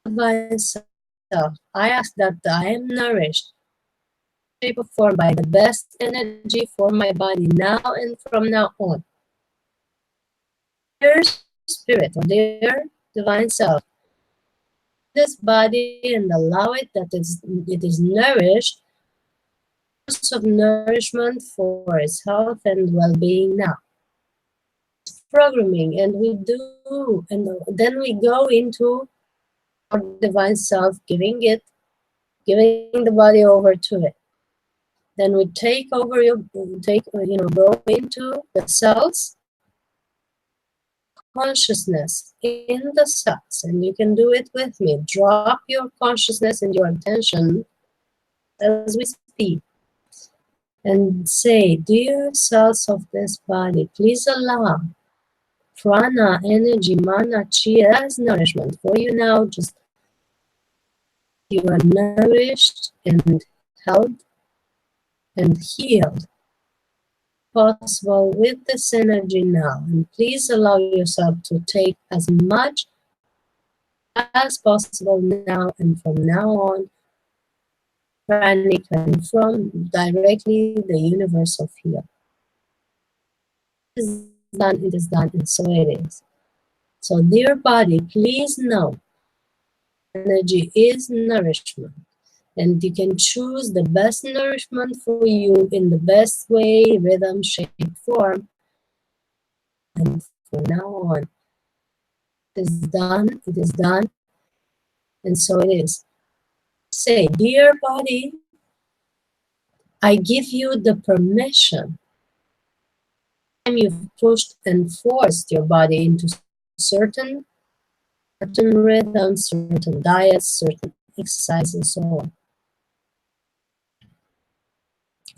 Divine self, I ask that I am nourished, shape, or form by the best energy for my body now and from now on. Their spirit or their divine self, this body and allow it that it is nourished, source of nourishment for its health and well-being now. Programming, and we do, and then we go into our divine self, giving the body over to it. Then we take over go into the cells, consciousness in the cells, and you can do it with me. Drop your consciousness and your attention as we speak, and say, dear cells of this body, please allow prana, energy, mana, chi as nourishment for you now. Just you are nourished and held and healed possible with this energy now. And please allow yourself to take as much as possible now and from now on, pranic and from directly the universe of healing. It is done, and so it is. So dear body, please know energy is nourishment. And you can choose the best nourishment for you in the best way, rhythm, shape, form. And from now on, it is done, and so it is. Say, dear body, I give you the permission. And you've pushed and forced your body into certain rhythms, certain diets, certain exercise, and so on.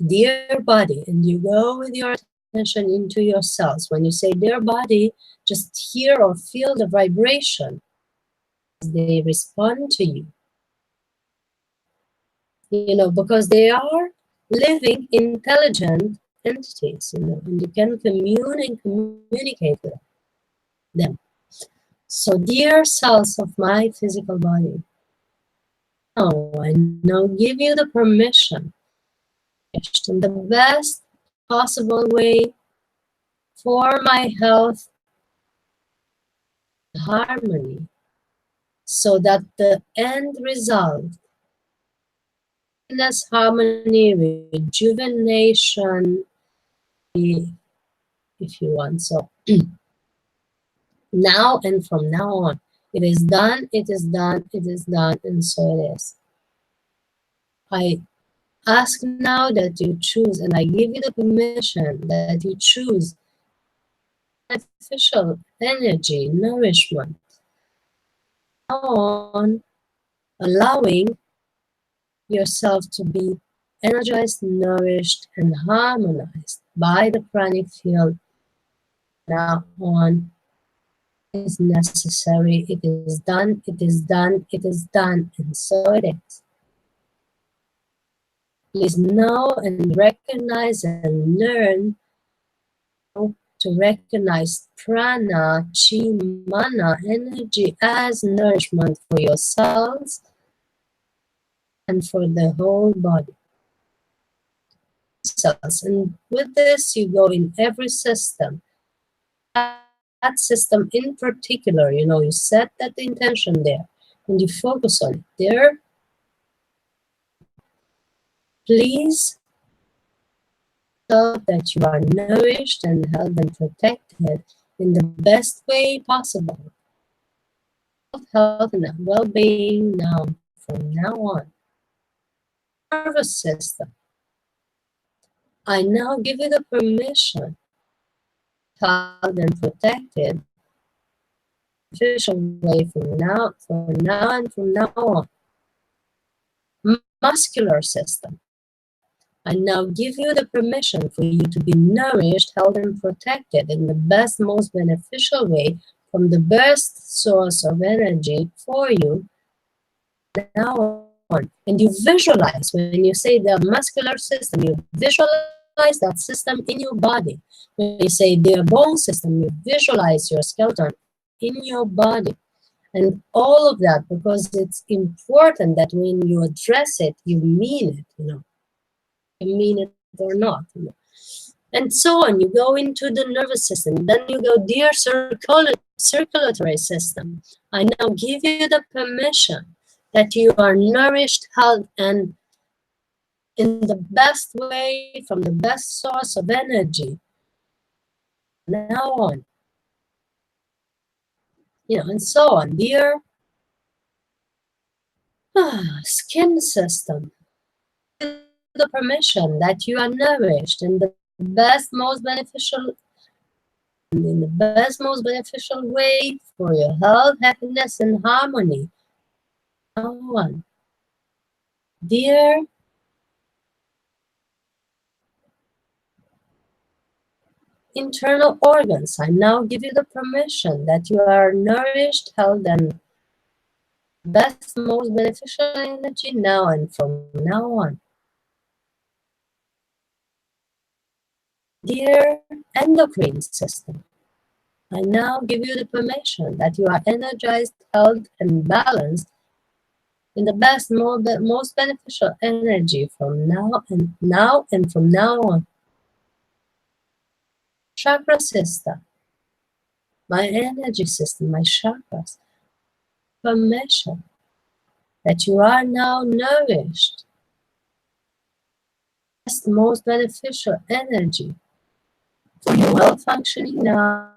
Dear body, and you go with your attention into your cells. When you say dear body, just hear or feel the vibration as they respond to you. Because they are living, intelligent entities, and you can communicate with them. So, dear cells of my physical body, I now give you the permission in the best possible way for my health, harmony, so that the end result, happiness, harmony, rejuvenation, if you want. So now and from now on, it is done, it is done, it is done, and so it is. I ask now that you choose, and I give you the permission that you choose beneficial energy, nourishment. Now on, allowing yourself to be energized, nourished, and harmonized by the pranic field now on is necessary. It is done, it is done, it is done, and so it is. Please know and recognize and learn to recognize prana, chi, mana, energy as nourishment for your cells and for the whole body. Cells. And with this, you go in every system. That system in particular, you set that intention there and you focus on it. There, please feel that you are nourished and held and protected in the best way possible. Health and well-being now from now on. Nervous system. I now give you the permission, held and protected, official way from now and from now on. Muscular system. I now give you the permission for you to be nourished, held, and protected in the best, most beneficial way from the best source of energy for you now on. And you visualize, when you say the muscular system, you visualize that system in your body. When you say the bone system, you visualize your skeleton in your body. And all of that, because it's important that when you address it, you mean it, You mean it or not, And so on, you go into the nervous system, then you go, dear circulatory system, I now give you the permission that you are nourished, held, and in the best way, from the best source of energy, now on, and so on. Dear skin system, the permission that you are nourished in the best, most beneficial way for your health, happiness, and harmony. Now on. Dear internal organs, I now give you the permission that you are nourished, held, and best, most beneficial energy now and from now on. Dear endocrine system, I now give you the permission that you are energized, held, and balanced in the best, most beneficial energy from now and from now on. Chakra system, my energy system, my chakras, permission that you are now nourished, best, most beneficial energy for your well functioning now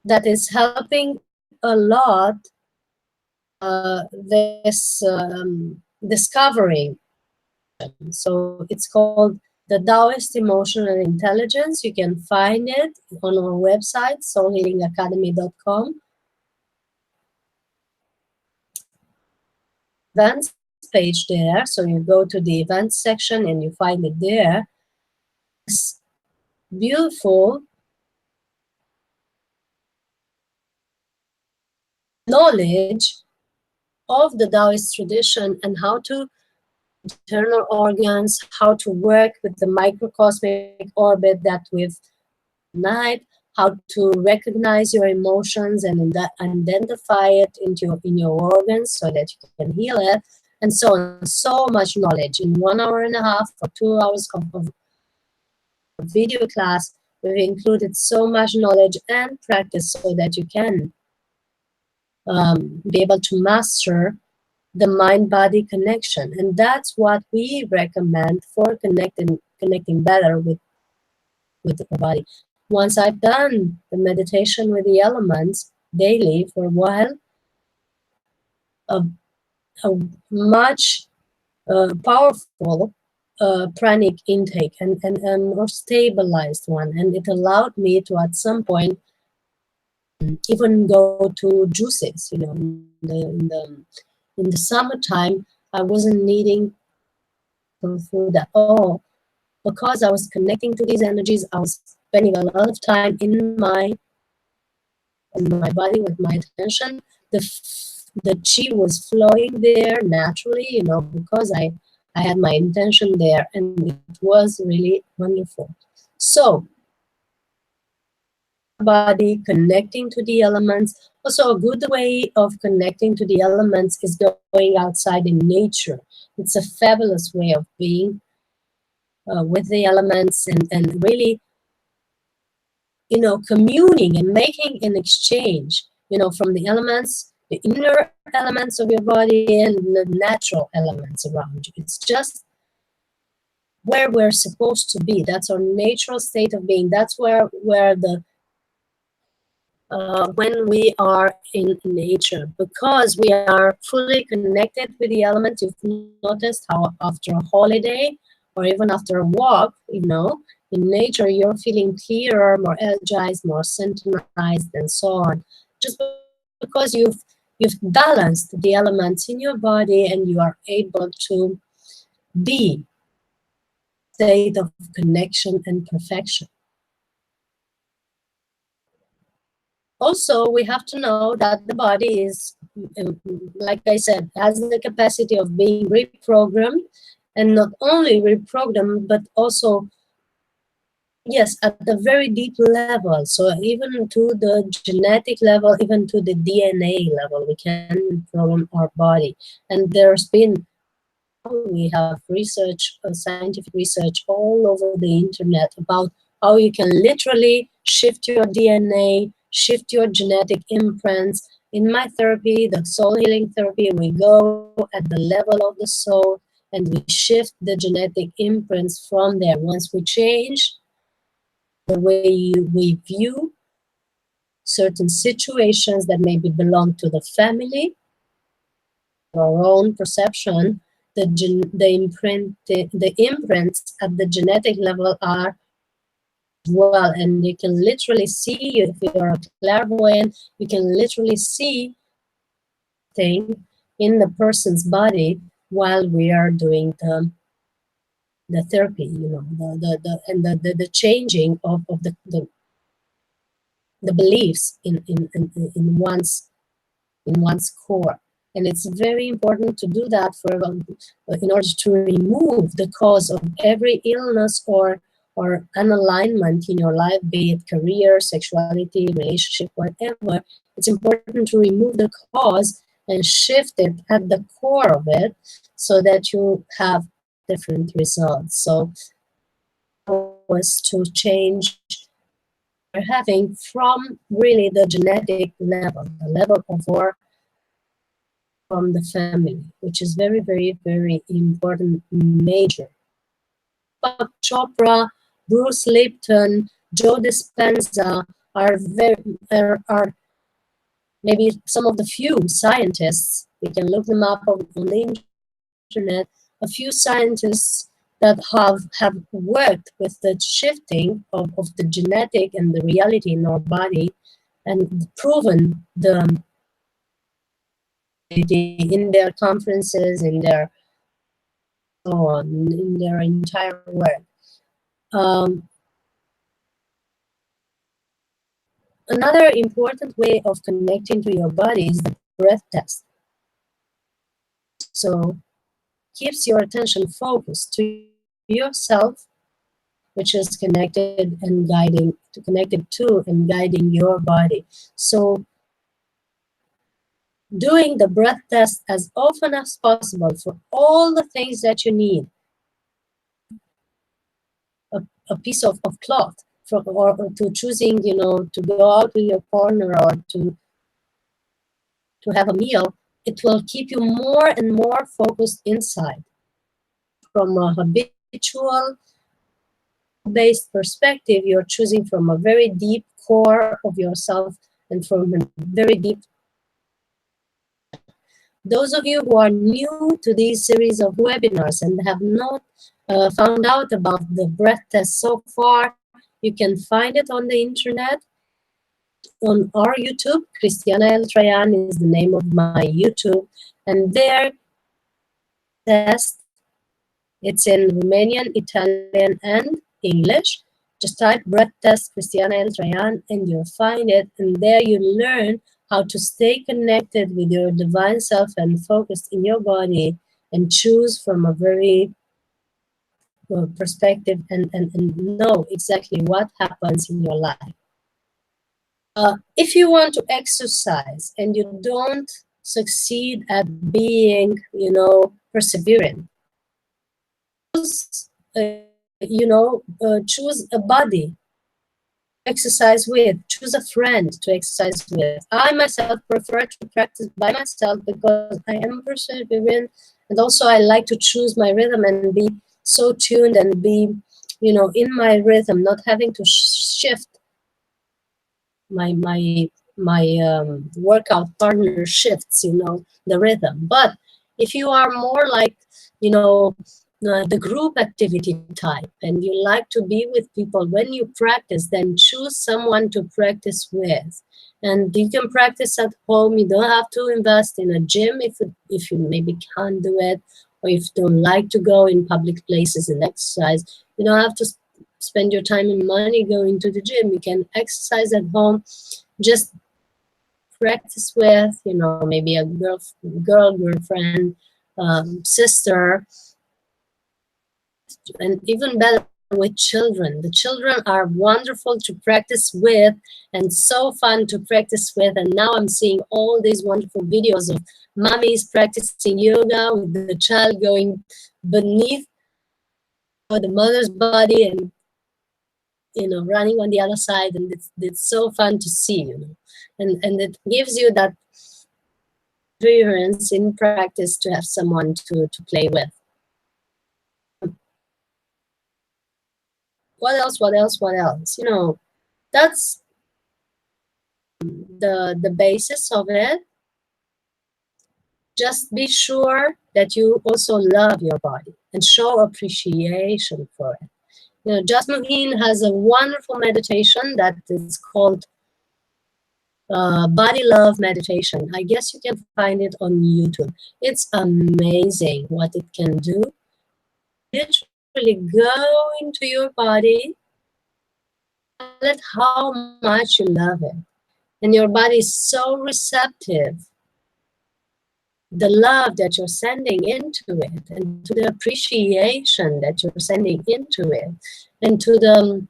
that is helping a lot this discovering. So it's called the Taoist Emotional Intelligence. You can find it on our website, soulhealingacademy.com. Events page there. So you go to the events section and you find it there. It's beautiful knowledge of the Taoist tradition and how to internal organs, how to work with the microcosmic orbit that we've night, how to recognize your emotions and identify it in your organs so that you can heal it, and so on. So much knowledge in 1 hour and a half or 2 hours of video class. We've included so much knowledge and practice so that you can be able to master the mind-body connection, and that's what we recommend for connecting better with the body. Once I've done the meditation with the elements daily for a while, a much powerful pranic intake and more stabilized one, and it allowed me to at some point even go to juices. You know, in the summertime, I wasn't needing food at all because I was connecting to these energies. I was spending a lot of time in my body with my attention. The chi was flowing there naturally, you know, because I had my intention there, and it was really wonderful. So body connecting to the elements. Also, a good way of connecting to the elements is going outside in nature. It's a fabulous way of being with the elements and really, you know, communing and making an exchange, you know, from the elements, the inner elements of your body and the natural elements around you. It's just where we're supposed to be. That's our natural state of being. That's where the when we are in nature, because we are fully connected with the elements. You've noticed how after a holiday or even after a walk, you know, in nature, you're feeling clearer, more energized, more synchronized, and so on. Just because you've balanced the elements in your body and you are able to be a state of connection and perfection. Also, we have to know that the body is, like I said, has the capacity of being reprogrammed, and not only reprogrammed, but also, yes, at a very deep level. So even to the genetic level, even to the DNA level, we can reprogram our body. And we have research, scientific research all over the internet about how you can literally shift your DNA, shift your genetic imprints. In my therapy, the soul healing therapy, we go at the level of the soul and we shift the genetic imprints from there. Once we change the way we view certain situations that maybe belong to the family, our own perception, the imprints at the genetic level are well, and you can literally see, if you're a clairvoyant, you can literally see thing in the person's body while we are doing the therapy, you know, the changing of the beliefs in one's core. And it's very important to do that in order to remove the cause of every illness or unalignment in your life, be it career, sexuality, relationship, whatever. It's important to remove the cause and shift it at the core of it so that you have different results. So was to change we're having from really the genetic level, the level of our from the family, which is very, very, very important, major. Chopra, Bruce Lipton, Joe Dispenza are maybe some of the few scientists, you can look them up on the internet, a few scientists that have worked with the shifting of the genetic and the reality in our body and proven the in their conferences, in their so on, in their entire work. Another important way of connecting to your body is the breath test. So keeps your attention focused to yourself, which is connected to and guiding your body. So doing the breath test as often as possible for all the things that you need. A piece of cloth or to choosing, to go out to your corner or to have a meal, it will keep you more and more focused inside. From a habitual based perspective, you're choosing from a very deep core of yourself and from a very deep. Those of you who are new to these series of webinars and have not found out about the breath test so far, you can find it on the internet, on our YouTube. Cristiana El Trayan is the name of my YouTube, and there test, it's in Romanian, Italian, and English. Just type breath test Cristiana El Trayan and you'll find it, and there you learn how to stay connected with your divine self and focused in your body and choose from a very perspective and know exactly what happens in your life. If you want to exercise and you don't succeed at being, perseverant, choose, choose a body exercise with, choose a friend to exercise with. I myself prefer to practice by myself because I am perseverant, and also I like to choose my rhythm and be so tuned and be, in my rhythm, not having to shift my workout partner shifts, the rhythm. But if you are more like, the group activity type and you like to be with people when you practice, then choose someone to practice with. And you can practice at home. You don't have to invest in a gym if you maybe can't do it, or if you don't like to go in public places and exercise. You don't have to spend your time and money going to the gym. You can exercise at home, just practice with, maybe a girlfriend, sister, and even better with children. The children are wonderful to practice with and so fun to practice with. And now I'm seeing all these wonderful videos of mommies practicing yoga with the child going beneath the mother's body and running on the other side, and it's so fun to see, and it gives you that experience in practice to have someone to play with. What else? That's the basis of it. Just be sure that you also love your body and show appreciation for it. Jasmine has a wonderful meditation that is called body love meditation. I guess you can find it on YouTube. It's amazing what it can do. Literally go into your body, tell it how much you love it, and your body is so receptive. The love that you're sending into it, and to the appreciation that you're sending into it, and to the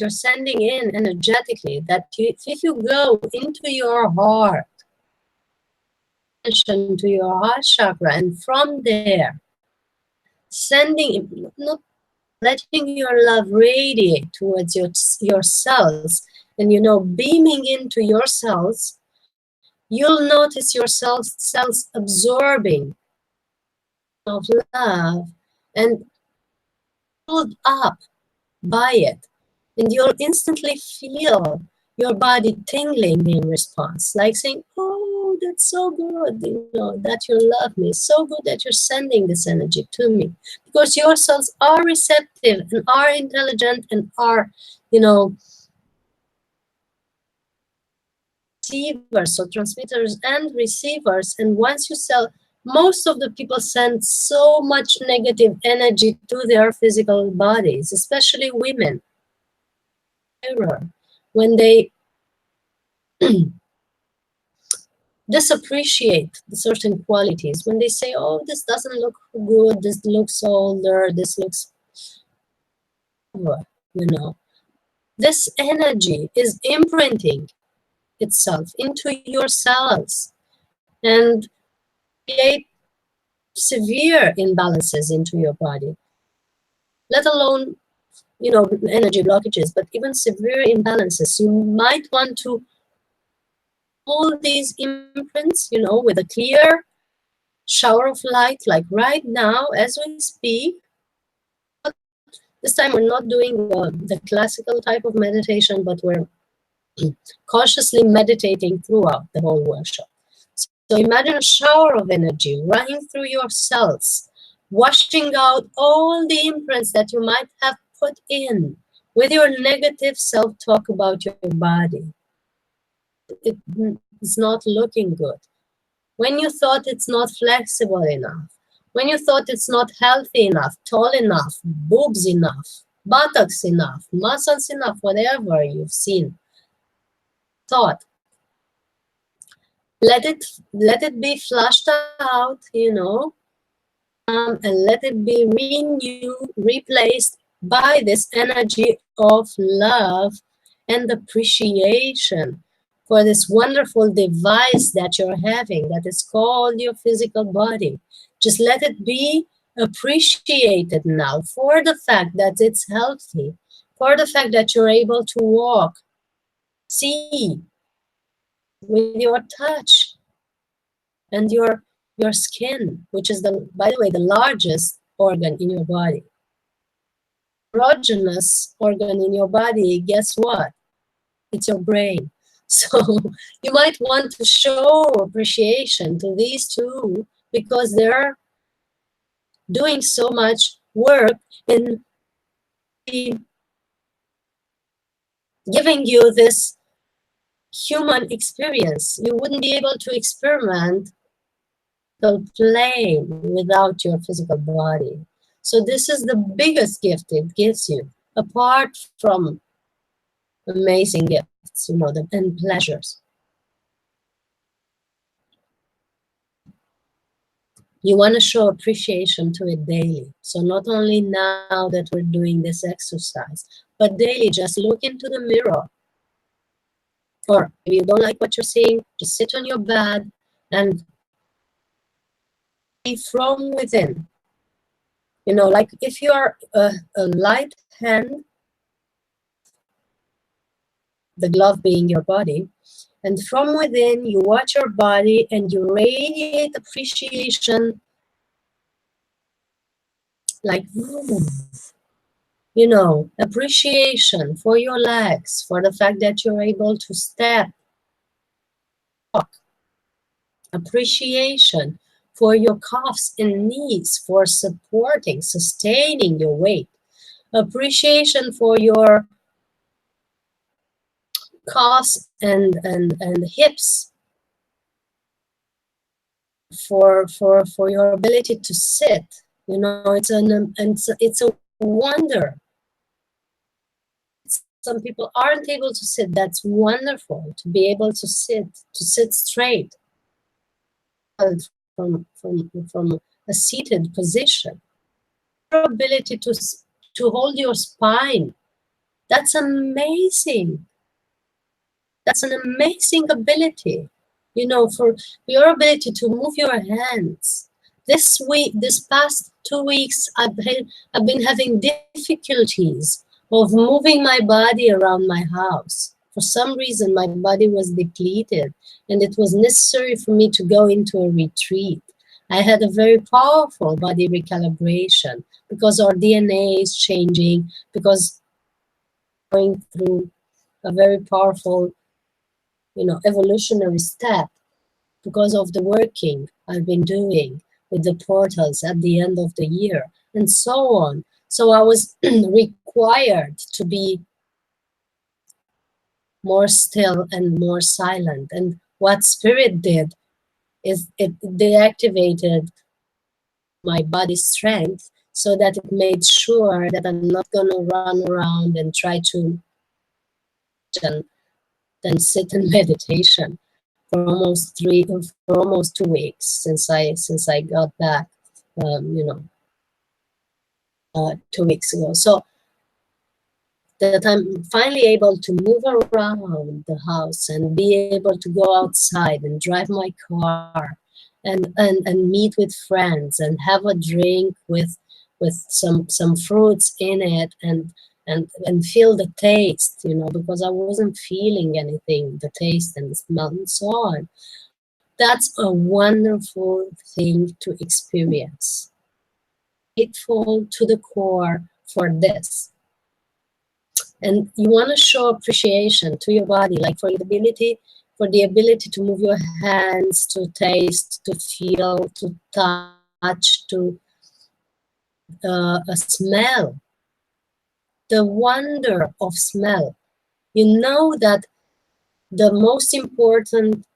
you're sending in energetically, that if you go into your heart, to your heart chakra, and from there, not letting your love radiate towards your cells, and beaming into your cells, you'll notice your cells absorbing of love and pulled up by it. And you'll instantly feel your body tingling in response, like saying, oh, that's so good, that you love me, so good that you're sending this energy to me. Because your cells are receptive and are intelligent and are, receivers, so transmitters and receivers. And once you sell, most of the people send so much negative energy to their physical bodies, especially women. When they disappreciate the certain qualities, when they say, oh, this doesn't look good, this looks older, this looks, this energy is imprinting itself into your cells and create severe imbalances into your body, let alone, energy blockages, but even severe imbalances. You might want to pull these imprints, with a clear shower of light, like right now as we speak. But this time we're not doing the classical type of meditation, but we're consciously meditating throughout the whole workshop. So imagine a shower of energy running through your cells, washing out all the imprints that you might have put in with your negative self-talk about your body. It's not looking good. When you thought it's not flexible enough, when you thought it's not healthy enough, tall enough, boobs enough, buttocks enough, muscles enough, whatever you've seen, thought, let it be flushed out, and let it be renewed, replaced by this energy of love and appreciation for this wonderful device that you're having that is called your physical body. Just let it be appreciated now for the fact that it's healthy, for the fact that you're able to walk, see with your touch and your skin, which is, by the way, the largest organ in your body. Erogenous organ in your body, guess what? It's your brain. So you might want to show appreciation to these two because they're doing so much work in giving you this human experience. You wouldn't be able to experiment the plane without your physical body. So this is the biggest gift it gives you, apart from amazing gifts, and pleasures. You want to show appreciation to it daily. So not only now that we're doing this exercise, but daily, just look into the mirror. Or if you don't like what you're seeing, just sit on your bed and be from within. Like if you are a light hand, the glove being your body, and from within you watch your body and you radiate appreciation, like, appreciation for your legs, for the fact that you're able to step, walk, appreciation for your calves and knees, for supporting, sustaining your weight, appreciation for your calves and hips, for your ability to sit. It's a wonder. Some people aren't able to sit. That's wonderful to be able to sit straight from a seated position. Your ability to hold your spine, that's amazing. That's an amazing ability. For your ability to move your hands. This past 2 weeks, I've been having difficulties of moving my body around my house. For some reason, my body was depleted, and it was necessary for me to go into a retreat. I had a very powerful body recalibration because our DNA is changing, because going through a very powerful, evolutionary step because of the working I've been doing with the portals at the end of the year and so on. So I was required to be more still and more silent. And what spirit did is it deactivated my body's strength so that it made sure that I'm not going to run around and try to then sit in meditation for almost 2 weeks since I got back, um, 2 weeks ago. So that I'm finally able to move around the house and be able to go outside and drive my car and meet with friends and have a drink with some fruits in it and feel the taste, because I wasn't feeling anything, the taste and the smell and so on. That's a wonderful thing to experience. Grateful to the core for this. And you want to show appreciation to your body, like for the ability to move your hands, to taste, to feel, to touch, to a smell. The wonder of smell. You know that the most important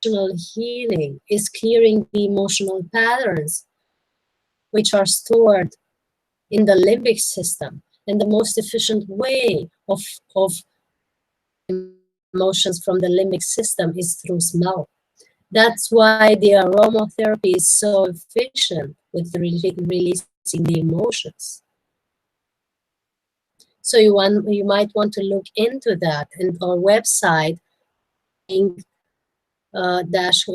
emotional healing is clearing the emotional patterns which are stored in the limbic system. And the most efficient way of emotions from the limbic system is through smell. That's why the aromatherapy is so efficient with releasing the emotions. So you might want to look into that. And our website, dash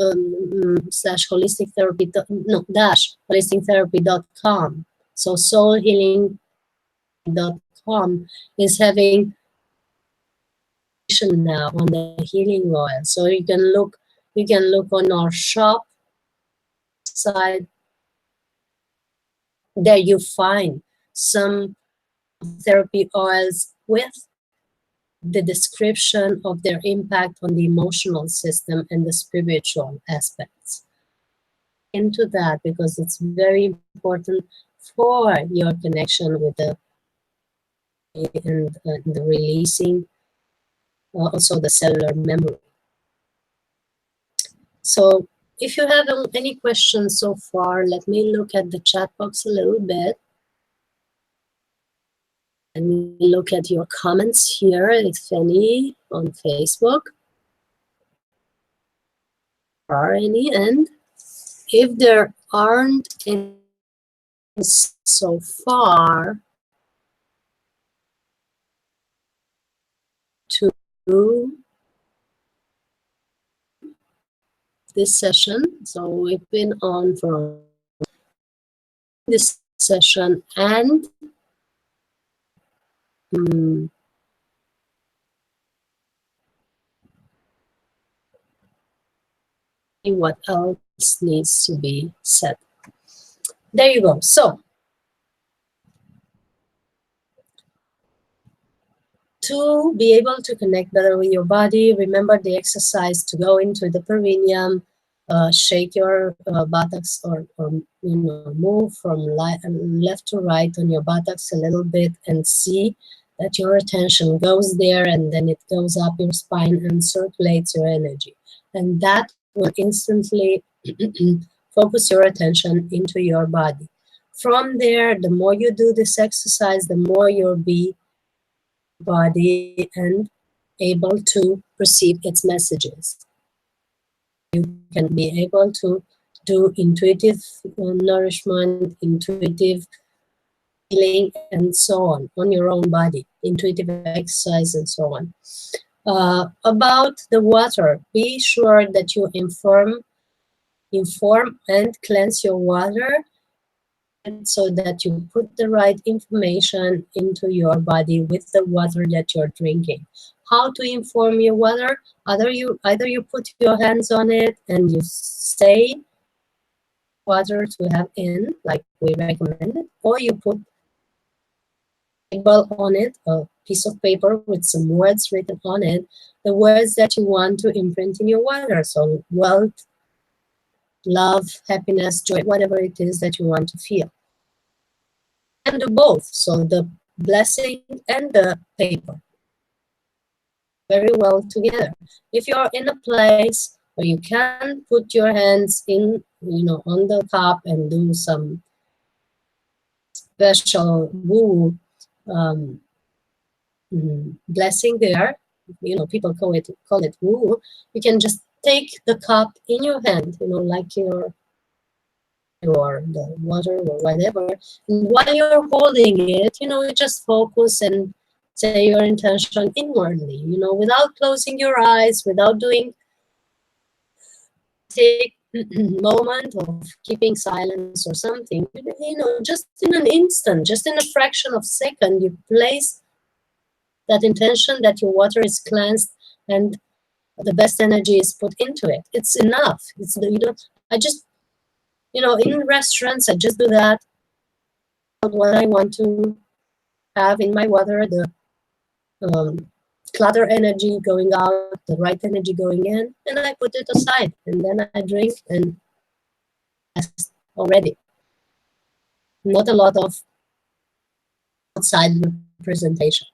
slash holistic therapy, no, dash holistictherapy.com. So soulhealing.com is having now on the healing oil. So you can look on our shop side. There you find some therapy oils with the description of their impact on the emotional system and the spiritual aspects. Into that, because it's very important for your connection with the and the releasing, also the cellular memory. So if you have any questions so far, let me look at the chat box a little bit. And look at your comments here, if any, on Facebook. Are any? And if there aren't any so far, to this session. So we've been on for this session and what else needs to be said. There you go. So to be able to connect better with your body, remember the exercise to go into the perineum, shake your buttocks or move from left to right on your buttocks a little bit and see that your attention goes there and then it goes up your spine and circulates your energy. And that will instantly focus your attention into your body. From there, the more you do this exercise, the more you'll be body and able to perceive its messages. You can be able to do intuitive nourishment, intuitive healing, and so on your own body, intuitive exercise, and so on. About the water, be sure that you inform and cleanse your water so that you put the right information into your body with the water that you're drinking. How to inform your water? Either you put your hands on it and you say water to have in, like we recommended, or you put label on it, a piece of paper with some words written on it, the words that you want to imprint in your water. So wealth, love, happiness, joy, whatever it is that you want to feel. You can do both, so the blessing and the paper very well together. If you're in a place where you can put your hands in, on the cup and do some special woo blessing there, people call it woo. You can just take the cup in your hand, like or the water or whatever. And while you're holding it, you just focus and say your intention inwardly, without closing your eyes, without doing take moment of keeping silence or something. Just in an instant, just in a fraction of a second, you place that intention that your water is cleansed and the best energy is put into it. It's enough. I just, in restaurants, I just do that. What I want to have in my water, the clutter energy going out, the right energy going in, and I put it aside, and then I drink, and that's already. Not a lot of outside representation.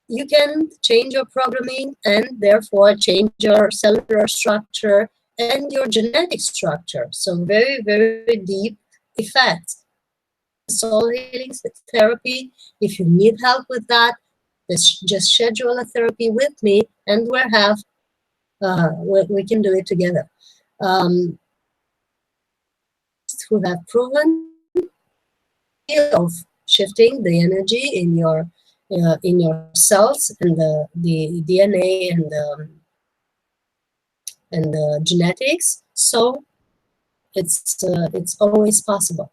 You can change your programming and therefore change your cellular structure and your genetic structure. So very, very deep effects. Soul healing therapy, if you need help with that, just schedule a therapy with me and we can do it together. Who have proven of shifting the energy in your cells and the DNA and the genetics. So it's always possible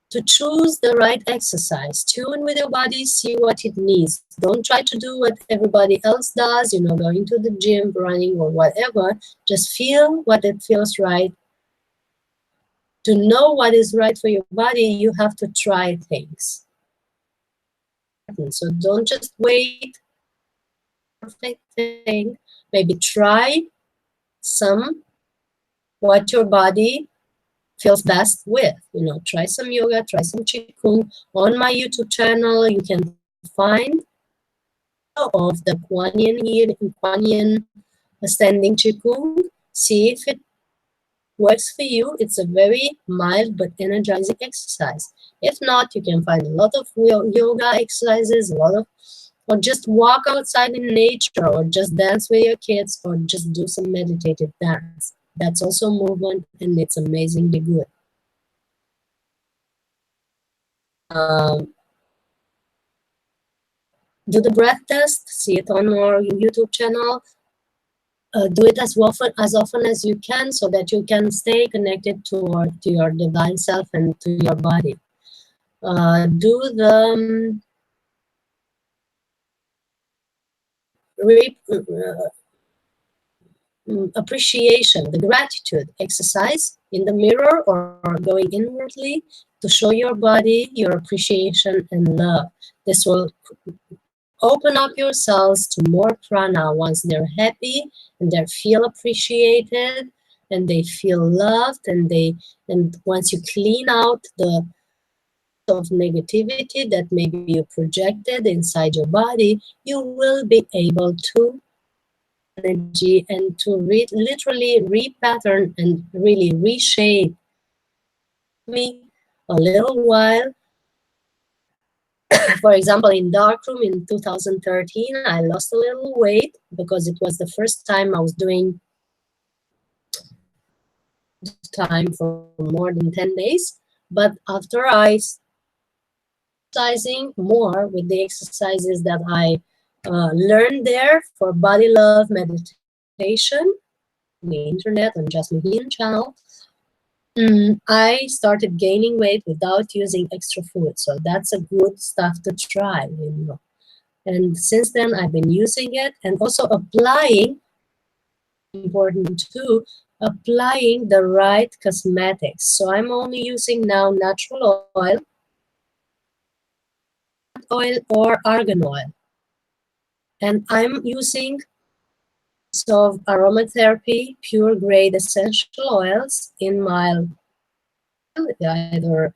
to choose the right exercise. Tune with your body, see what it needs. Don't try to do what everybody else does, going to the gym, running, or whatever. Just feel what it feels right. To know what is right for your body, you have to try things. So don't just wait for a perfect thing. Maybe try what your body feels best with. Try some yoga, try some qigong. On my YouTube channel, you can find of the Kuan Yin standing qigong. See if it works for you. It's a very mild but energizing exercise. If not, you can find a lot of yoga exercises, or just walk outside in nature, or just dance with your kids, or just do some meditative dance. That's also movement, and it's amazingly good. Do the breath test. See it on our YouTube channel. Do it as often as you can, so that you can stay connected to your divine self and to your body. Do the appreciation, the gratitude exercise in the mirror or going inwardly to show your body your appreciation and love. This will open up your cells to more prana once they're happy and they feel appreciated and they feel loved, and once you clean out the of negativity that maybe you projected inside your body, you will be able to energy and to literally repattern and really reshape me a little while. For example, in darkroom in 2013, I lost a little weight because it was the first time I was doing time for more than 10 days. But after I exercising more with the exercises that I learned there for body love meditation, the internet on Jasmine Healing channel, I started gaining weight without using extra food. So that's a good stuff to try, And since then, I've been using it and also applying, important too, applying the right cosmetics. So I'm only using now natural oil oil or argan oil. And I'm using of aromatherapy, pure grade essential oils in my either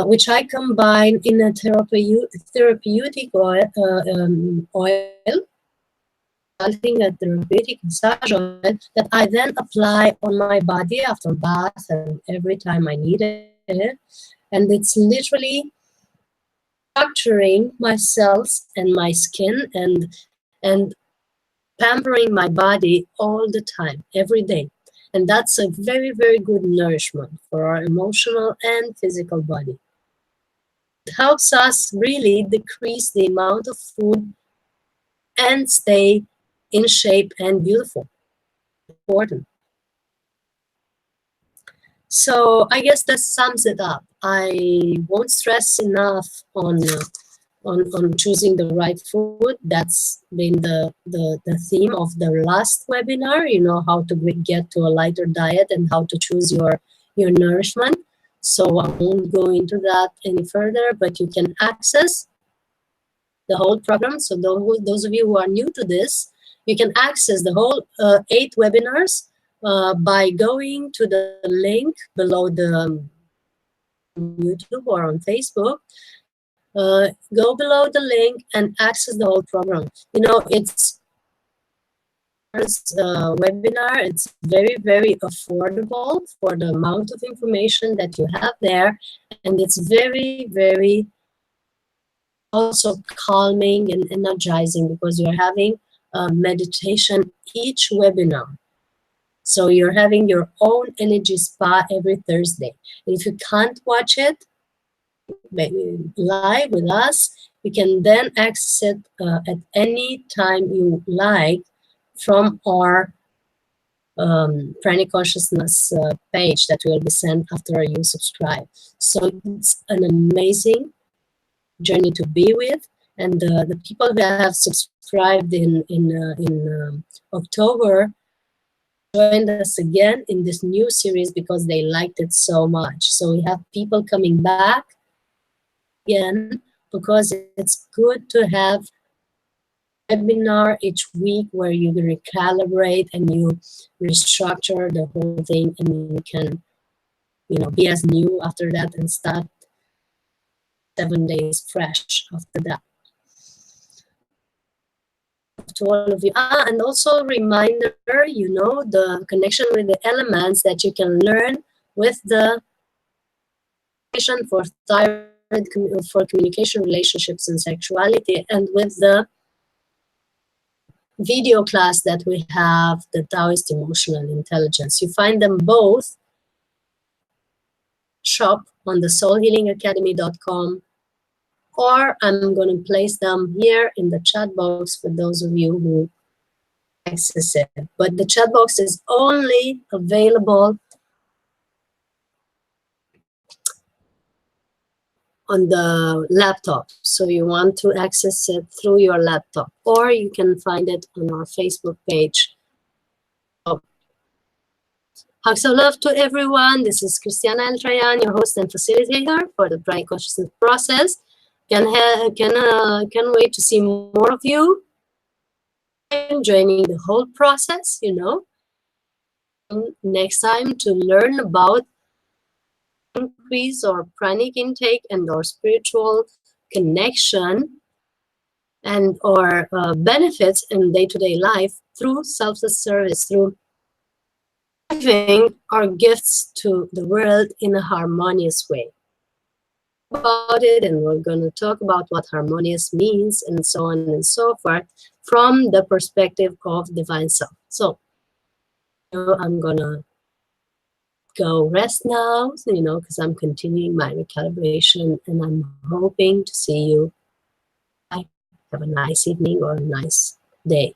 which I combine in a therapeutic oil, resulting a therapeutic massage oil that I then apply on my body after bath and every time I need it. And it's literally structuring my cells and my skin and pampering my body all the time, every day. And that's a very, very good nourishment for our emotional and physical body. It helps us really decrease the amount of food and stay in shape and beautiful. Important. So I guess that sums it up. I won't stress enough on choosing the right food. That's been the theme of the last webinar, you know, how to get to a lighter diet and how to choose your nourishment. So I won't go into that any further, but you can access the whole program. So those of you who are new to this, you can access the whole 8 webinars by going to the link below the YouTube or on Facebook. Go below the link and access the whole program. You know, it's webinar. It's very, very affordable for the amount of information that you have there, and it's very, very also calming and energizing because you're having meditation each webinar. So you're having your own energy spa every Thursday. And if you can't watch it live with us, you can then access it at any time you like from our Pranic Consciousness page that will be sent after you subscribe. So it's an amazing journey to be with, and the people that have subscribed in October joined us again in this new series because they liked it so much. So we have people coming back again because it's good to have a webinar each week where you recalibrate and you restructure the whole thing, and you can, you know, be as new after that and start 7 days fresh after that. To all of you. And also reminder, you know, the connection with the elements that you can learn with the for thyroid, for communication, relationships, and sexuality, and with the video class that we have, the Taoist Emotional Intelligence. You find them both shop on the soulhealingacademy.com, or I'm going to place them here in the chat box for those of you who access it. But the chat box is only available on the laptop. So you want to access it through your laptop, or you can find it on our Facebook page. So, hugs of love to everyone. This is Christiana El-Trayan, your host and facilitator for the Pranic Consciousness process. Can't wait to see more of you joining the whole process, you know. Next time to learn about increase or pranic intake and or spiritual connection and or benefits in day-to-day life through selfless service, through giving our gifts to the world in a harmonious way. About it, and we're going to talk about what harmonious means and so on and so forth from the perspective of divine self. So I'm gonna go rest now, you know, because I'm continuing my recalibration, and I'm hoping to see you. Have a nice evening or a nice day.